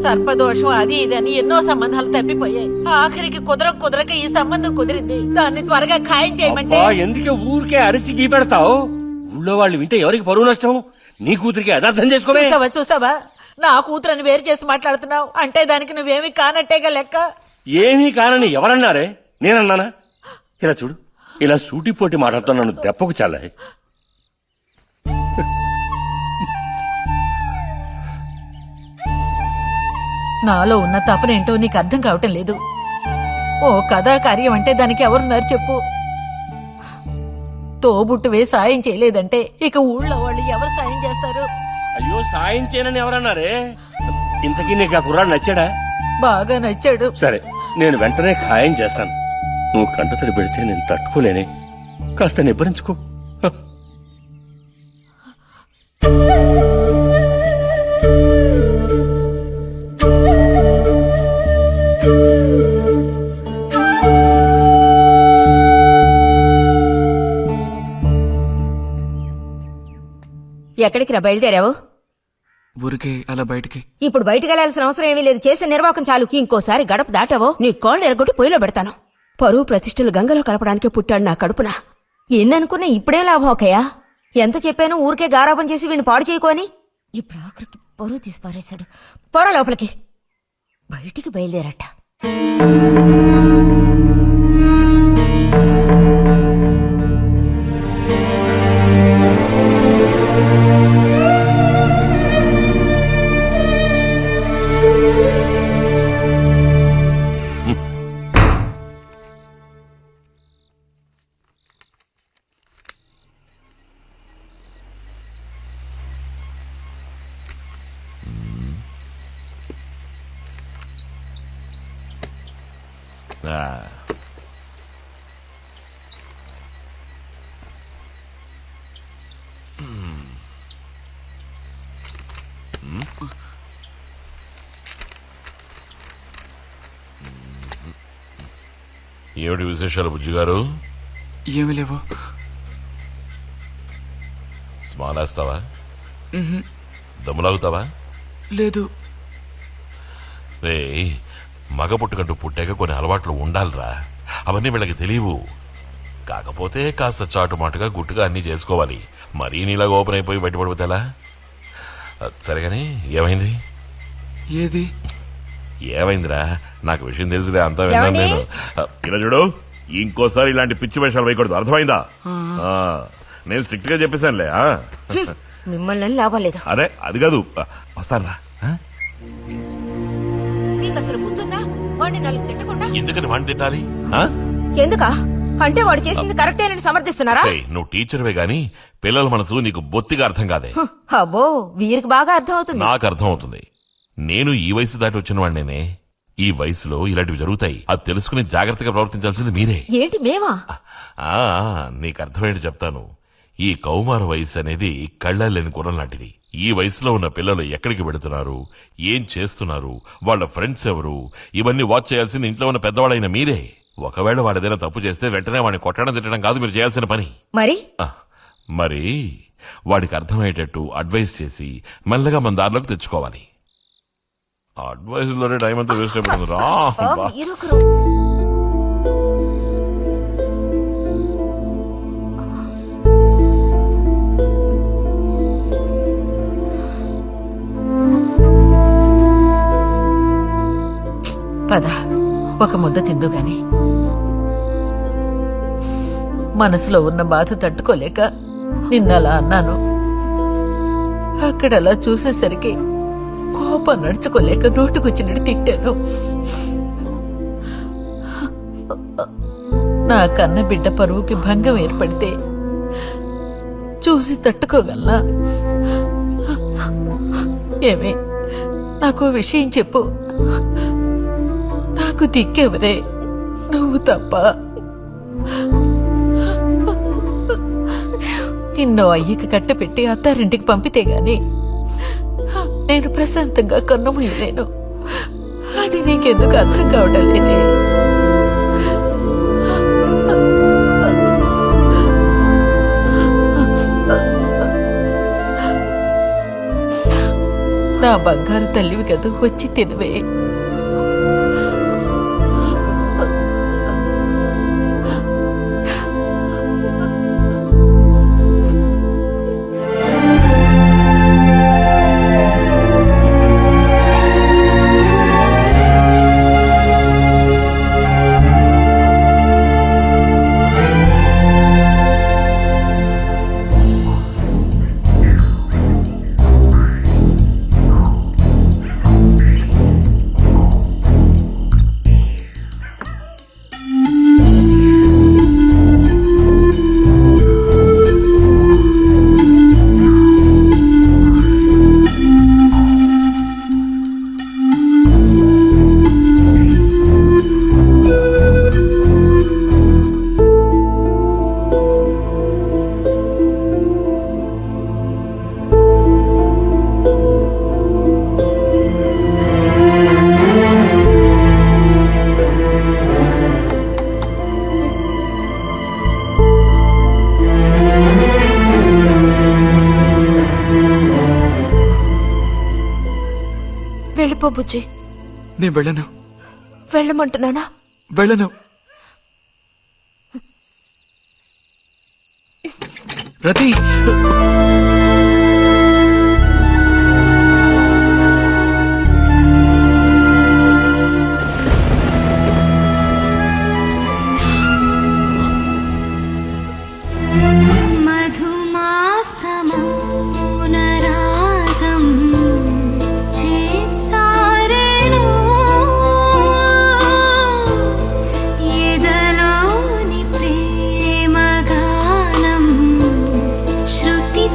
సర్పదోషం అది ఇదని ఎన్నో సంబంధాలు తప్పిపోయాయి. ఆఖరికి కుదరక ఈ సంబంధం కుదిరింది. దాన్ని త్వరగా ఖాయం చేయమంటే. ఎందుకే ఊరికే అరిసి గీ పెడతావు? ఊళ్ళో వాళ్ళు వింటే ఎవరికి పరువు నష్టం? నీ కూతురికి అదార్థం చేసుకోవే. చూసావా నా కూతురని వేరు చేసి మాట్లాడుతున్నావు అంటే దానికి నువ్వేమీ కానట్టేగా లెక్క. ఏమీ కానని ఎవరన్నారే? నేనన్నానా? ఇలా చూడు, ఇలా సూటిపోటి మాటలతో నన్ను దెప్పకు చాలాయి. నాలో ఉన్న తపనేంటో నీకు అర్థం కావటం లేదు. ఓ కథాకార్యం అంటే దానికి ఎవరున్నారు చెప్పు? తోబుట్టువే సాయం చేయలేదంటే ఇక ఊళ్ళో వాళ్ళు ఎవరు సాయం చేస్తారు? అయ్యో, సాయం చేయనని ఎవరన్నారే? ఇంతకీ నీకు ఆ కుర్రాడు నచ్చాడా? బాగా నచ్చాడు. సరే, నేను వెంటనే ఖాయం చేస్తాను. నువ్వు కంటతడి పెడితే నేను తట్టుకోలేనే. కాస్త నిబ్బరించుకో. ఎక్కడికి రా బయలుదేరావు? ఊరికే అలా బయటికి. ఇప్పుడు బయటికి వెళ్లాల్సిన అవసరం ఏమీ లేదు. చేసే నిర్వాహకం చాలు. ఇంకోసారి గడప దాటావో నీ కోళ్ళు ఎరగొట్టి పొయ్యిలో పెడతాను. పరువు ప్రతిష్టలు గంగలో కలపడానికే పుట్టాడు నా కడుపున. ఎన్ననుకున్నా ఇప్పుడే లాభం ఒకయా? ఎంత చెప్పాను ఊరికే గారాబం చేసి వీడిని పాడు చేయకోని. ఇప్పుడు ఆఖరికి పరువు తీసి పారేశాడు. పొర లోపలికి. బయటికి బయలుదేరట. ఆ. ఏమిటి విశేషాలు బుజ్జిగారు? ఏమి లేవు. స్మాలేస్తావా? దమ్ములాగుతావా? లేదు. రే, మగ పుట్టుకంటూ పుట్టాక కొన్ని అలవాట్లు ఉండాలిరా. అవన్నీ వీళ్ళకి తెలియవు. కాకపోతే కాస్త చాటుమాటుగా గుట్టుగా అన్నీ చేసుకోవాలి. మరీ నీలాగా ఓపెన్ అయిపోయి బయటపడిపోతేలా? సరేగాని ఏమైంది? ఏది ఏమైందిరా? నాకు విషయం తెలిసిదే, అంతా విన్నాను నేను. ఇలా చూడు, ఇంకోసారి ఇలాంటి పిచ్చి వేషాలు వేయకూడదు, అర్థమైందా? నేను స్ట్రిక్ట్ గా చెప్పేశానులే. మిమ్మల్ని లాభం లేదు. అరే అది కాదు, వస్తాను రా. మీకు అసలు బుద్ధుందా? వాడిని నాలుగు తిట్టకుండా. ఎందుకని వాడిని తిట్టాలి? ఎందుకా? అంటే వాడు చేసింది కరెక్టేనని సమర్థిస్తున్నారా? నువ్వు టీచర్వే గాని పిల్లల మనసు నీకు బొత్తిగా అర్థం కాదే. అబ్బో, వీరికి బాగా అర్థం అవుతుంది. నాకు అర్థం అవుతుంది. నేను ఈ వయసు దాటి వచ్చిన వాడినేనే. ఈ వయసులో ఇలాంటివి జరుగుతాయి. అది తెలుసుకుని జాగ్రత్తగా ప్రవర్తించాల్సింది మీరే. ఏంటి మేమా? నీకు అర్థమేంటి చెప్తాను. ఈ కౌమార వయసు అనేది కళ్ళలేని గుర్రం లాంటిది. ఈ వయసులో ఉన్న పిల్లలు ఎక్కడికి వెళుతున్నారు, ఏం చేస్తున్నారు, వాళ్ళ ఫ్రెండ్స్ ఎవరు, ఇవన్నీ వాచ్ చేయాల్సింది ఇంట్లో ఉన్న పెద్దవాళ్ళైన మీరే. ఒకవేళ వాడేదైనా తప్పు చేస్తే వెంటనే వాడిని కొట్టడం తిట్టడం కాదు మీరు చేయాల్సిన పని. మరి వాడికి అర్థమయ్యేటట్టు అడ్వైస్ చేసి మెల్లగా మన దారిలోకి తెచ్చుకోవాలి. అడ్వైస్ లోనే టైం అంతా వేస్ట్ అయిపోతుంది రా. పద, ఒక ముద్ద తిందు గాని. మనసులో ఉన్న బాధ తట్టుకోలేక నిన్నలా అన్నాను. అక్కడలా చూసేసరికి కోపం నడుచుకోలేక నోటుకొచ్చినట్టు తిట్టాను. నా కన్న బిడ్డ పరువుకి భంగం ఏర్పడితే చూసి తట్టుకోగలనా? ఏమే, నాకు విషయం చెప్పు. నాకు దిక్కెవరే? నువ్వు తప్ప. నిన్నో అయ్యకి కట్టపెట్టి అత్తారింటికి పంపితే గాని నేను ప్రశాంతంగా కన్నుమూయలేను. అది నీకెందుకు అర్థం కావటం లేదే? నా బంగారు తల్లివి కదూ, వచ్చి తినవే. వెళ్ళిపో బుజ్జి. నేను వెళ్ళను. వెళ్ళమంటున్నానా? వెళ్ళను. రతి, ఎదలోని ప్రేమ గానం శృతి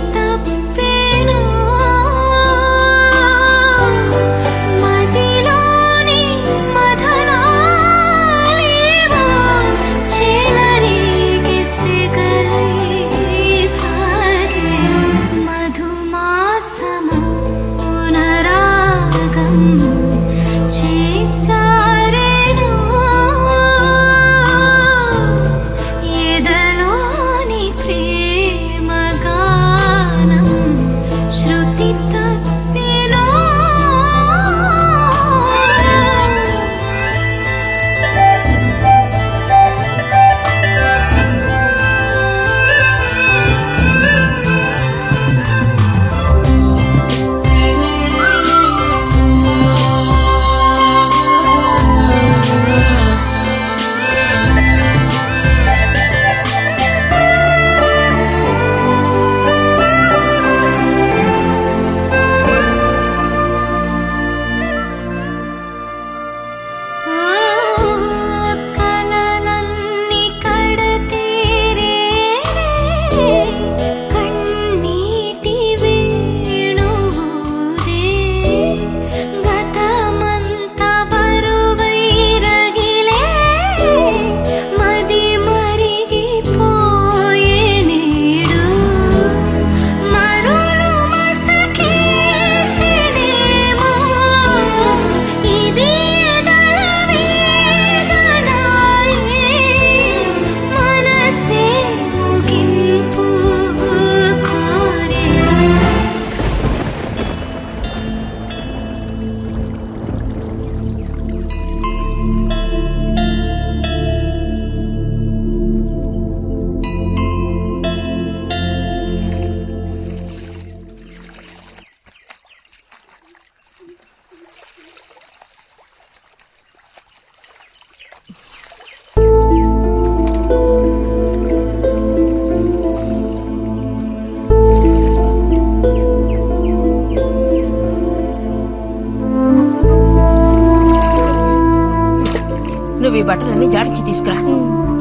నువ్వు ఈ బట్టలన్నీ జాడిచ్చి తీసుకురా.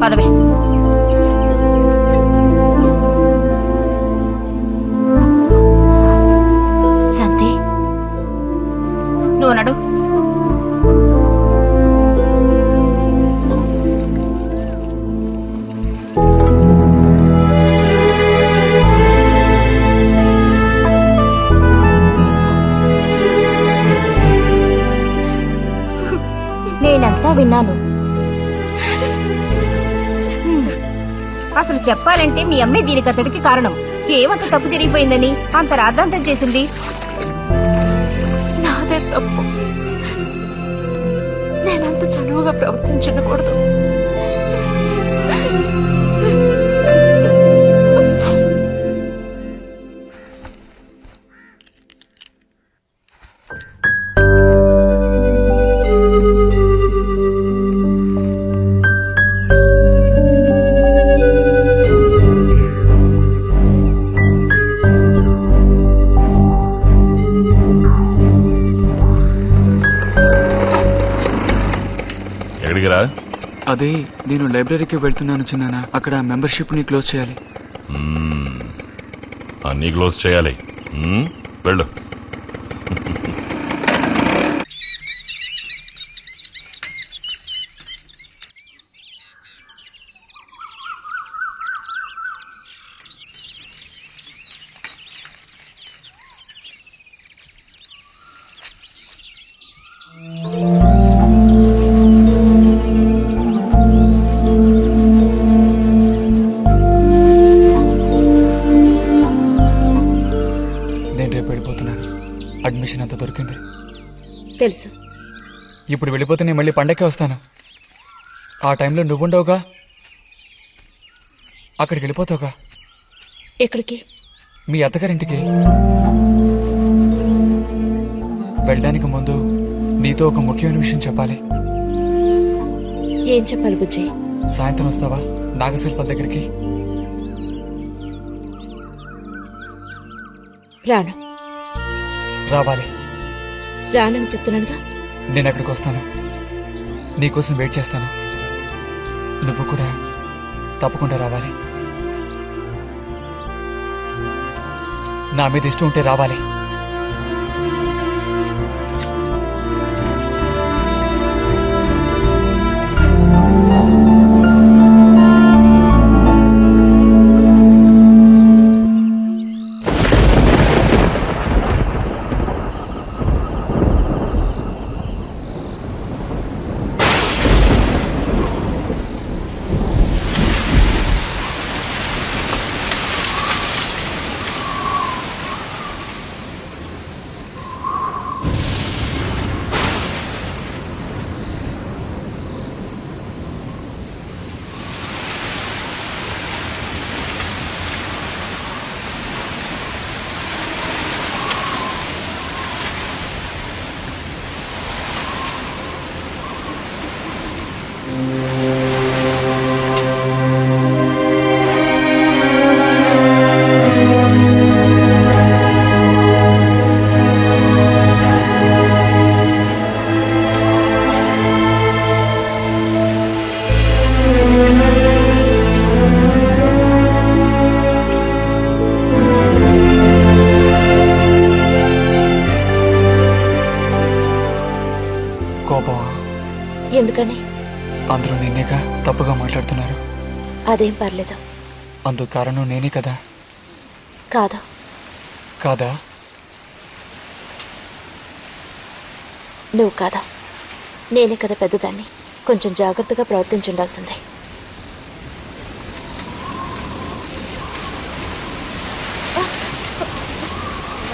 పదవే. శాంతి, నువ్వు నడు. నేనంతా విన్నాను. అసలు చెప్పాలంటే మీ అమ్మే దీనికి అతడికి కారణం. ఏమంత తప్పు జరిగిపోయిందని అంత రాద్ధాంతం చేసింది? నాదే తప్పు. నేనంత చనువుగా ప్రవర్తించకూడదు. అదే నేను లైబ్రరీకి వెళ్తున్నాను చిన్నానా. అక్కడ మెంబర్షిప్ ని క్లోజ్ చేయాలి. అన్నీ క్లోజ్ చేయాలి. వెళ్ళు. అడ్మిషన్ అంతా దొరికింది. తెలుసు. ఇప్పుడు వెళ్ళిపోతే నేను మళ్ళీ పండక్కే వస్తాను. ఆ టైంలో నువ్వుండవుగా, అక్కడికి వెళ్ళిపోతావుగా. ఎక్కడికి? మీ అత్తగారింటికి. వెళ్ళడానికి ముందు నీతో ఒక ముఖ్యమైన విషయం చెప్పాలి. ఏం చెప్పాలి బుజ్జి? సాయంత్రం వస్తావా నాగశిల్పాల దగ్గరికి? రాను. రావాలి. రానని చెప్తున్నానుగా. నేను అక్కడికి వస్తాను, నీకోసం వెయిట్ చేస్తాను. నువ్వు కూడా తప్పకుండా రావాలి. నా మీద ఇష్టం ఉంటే రావాలి. ఎందుకని? అందరూ నిన్నేగా తప్పుగా మాట్లాడుతున్నారు. అదేం పర్లేదు. అందుకు కారణం నేనే కదా. కాదా? కాదా? నువ్వు కాదా, నేనే కదా పెద్దదాన్ని. కొంచెం జాగ్రత్తగా ప్రవర్తించుండాల్సిందే.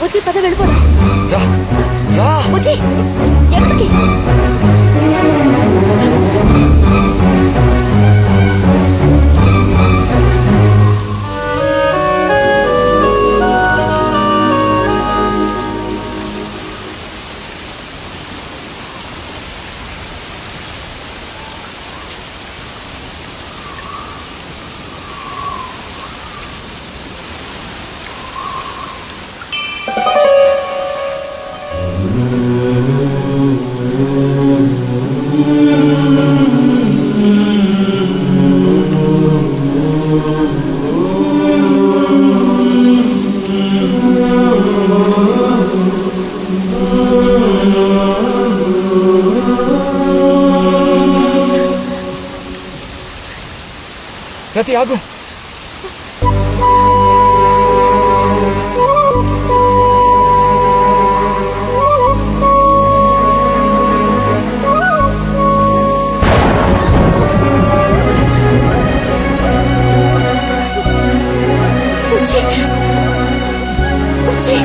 వచ్చి పద వెళ్ళిపోదాం. వచ్చి ఎక్కడికి? రతి ఆగు. బుజ్జి బుజ్జి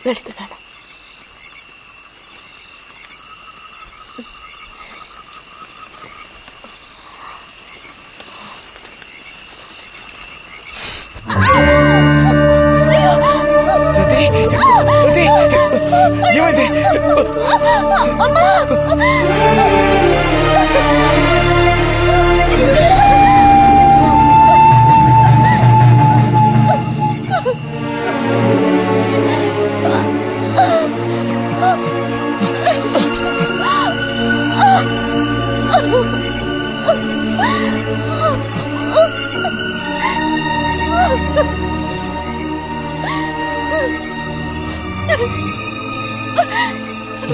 వెళ్తున్నాను. రతి, రతి, ఏమైంది?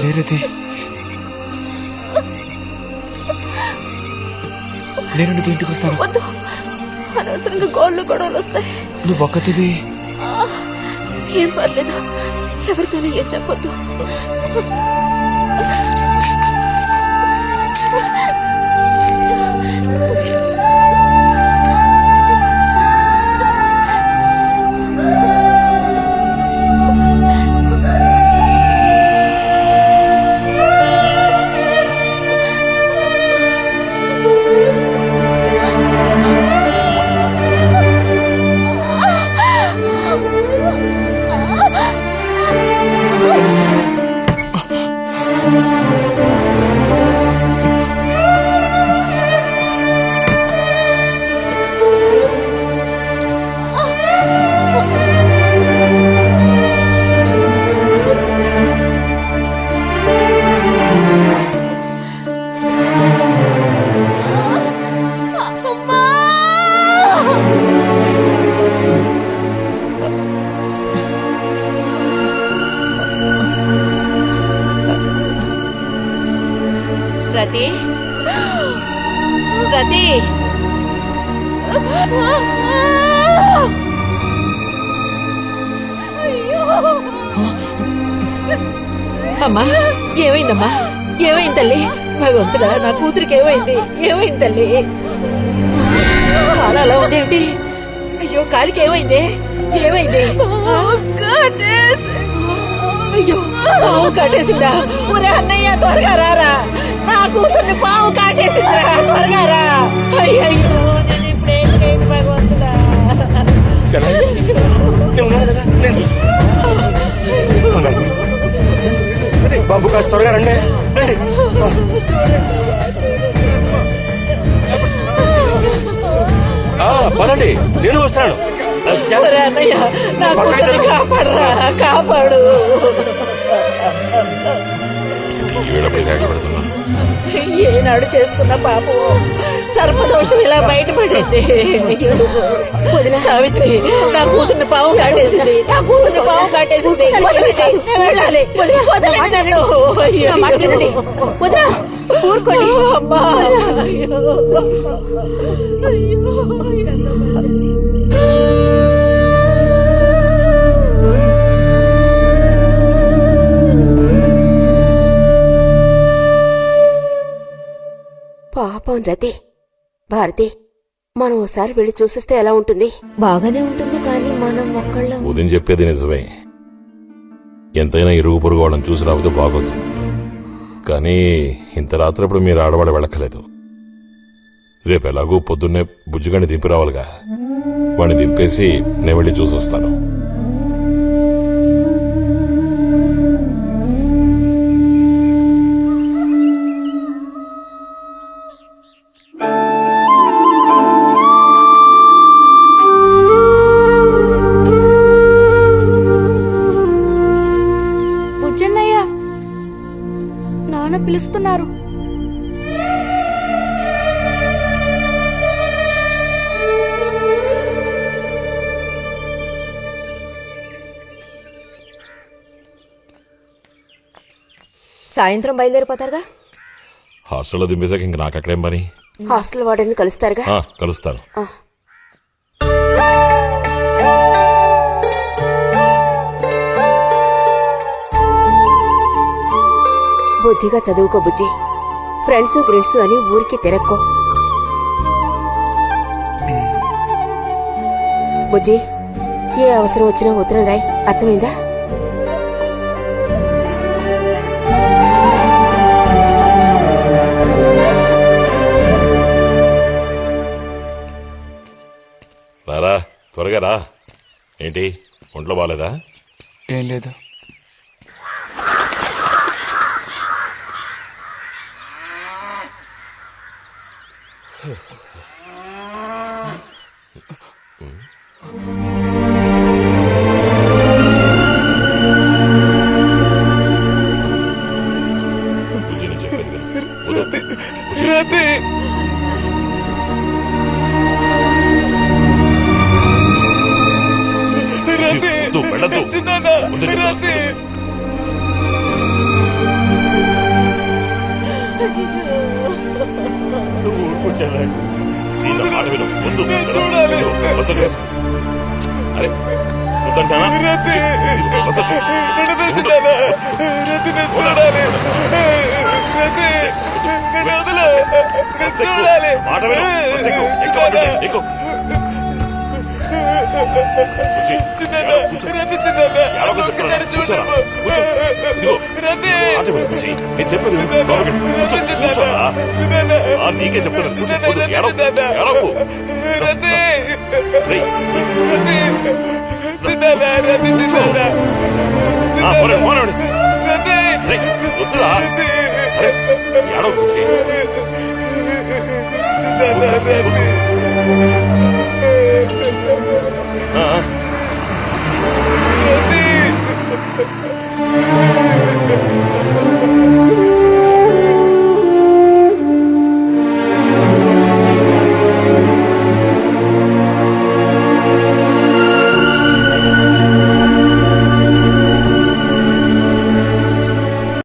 లేరతి, నేను నీతో ఇంటికి వస్తాను. వద్దు, అనవసరంగా గోళ్ళు గొడవలు వస్తాయి. నువ్వు ఒక్కతివి. ఏం పర్లేదు, ఎవరితోనూ ఏం చెప్పొద్దు. రతి, రతి, అమ్మా ఏమైందమ్మా? ఏమైంది తల్లి? భగవంతుడా, నా కూతురికి ఏమైంది? ఏమైంది తల్లి? కాలు అలా ఉందేమిటి? అయ్యో, కాలికి ఏమైంది? ఏమైంది? అయ్యో, పాము కాటేసిందా? ఒరే అన్నయ్య, త్వరగా రారా, నా కూతుర్ని పాము కాటేసిందిరా, త్వరగా రా. అయ్యో, నేను ఇప్పుడేం చేయను భగవంతుడా. బాబు కాస్త త్వరగా రండి. పదండి, నేను వస్తాను. అన్నయ్య, నా కూతుర్ని కాపాడరా, కాపాడు. ఏనాడు చేసుకున్న పాపం సర్పదోషం ఇలా బయటపడింది. సావిత్రి, నా కూతుర్ని పాము కాటేసింది, నా కూతుర్ని పాము కాటేసింది. వదలండి, నేను వెళ్ళాలి. వదలండి నన్ను. వదరా, ఊరుకోండి. అమ్మా, పాపం రతి. భారతి, మనం ఓసారి వెళ్ళి చూసిస్తే ఎలా ఉంటుంది? బాగానే ఉంటుంది, కానీ మనం ఒక్కళ్ళం. ఉదయం చెప్పేది నిజమే. ఎంతైనా ఇరుగు పొరుగు వాళ్ళని చూసి రాకపోతే బాగోదు. కానీ ఇంత రాత్రప్పుడు మీరు ఆడవాళ్ళు వెళ్ళక్కలేదు. రేపు ఎలాగూ పొద్దున్నే బుజ్జిగాని దింపి రావాలిగా. వాడిని దింపేసి నేను వెళ్ళి చూసి వస్తాను. బుజ్జన్నయ్య, నాన్న పిలుస్తున్నారు. సాయంత్రం బయలుదేరిపోతారుగా. హాస్టల్లో దింపేశాక ఇంక నాకు అక్కడేం పని? హాస్టల్ వార్డెన్ కలుస్తారుగా? కలుస్తాను. బుద్ధిగా చదువుకో బుజ్జి. ఫ్రెండ్స్ గ్రిడ్స్ అని ఊరికి తిరక్కో. బుజ్జి, ఏ అవసరం వచ్చినా ఉత్తరం రాయ్, అర్థమైందా? త్వరగా రా. ఏంటి ఒంట్లో బాగాలేదా? ఏం లేదు. బుజ్జిని చెప్పేది విను. వదొద్దు. బుజ్జి. బుజ్జి, వద్దు, వెళ్ళొద్దు. వద్దు చెప్పు. నువ్వు ఊరుకో చెల్లె. సీత మాట విను. వద్దు. ఇదిగో, వసతి చేసి. అరే వద్దంటానా? ఇదిగో, వసతి చేసి. మాట విను. బస్సు ఎక్కు. ఎక్కు. ఎక్కు. బుజ్జి, కూర్చో. ఏడవకు చెప్తున్నాను. కూర్చోరా. కూర్చో. ఇదిగో, మాట విను బుజ్జి. నేను చెప్పేది విను. లోపలికి వెళ్ళు. కూర్చో. కూర్చోరా. నీకే చెప్తున్నాను. కూర్చో. వద్దు. ఏడవకు. ఏడవకు. రేయ్. పోరండి, పోరండి. రేయ్, వద్దురా. అరే ఏడవకు బుజ్జి. ఆ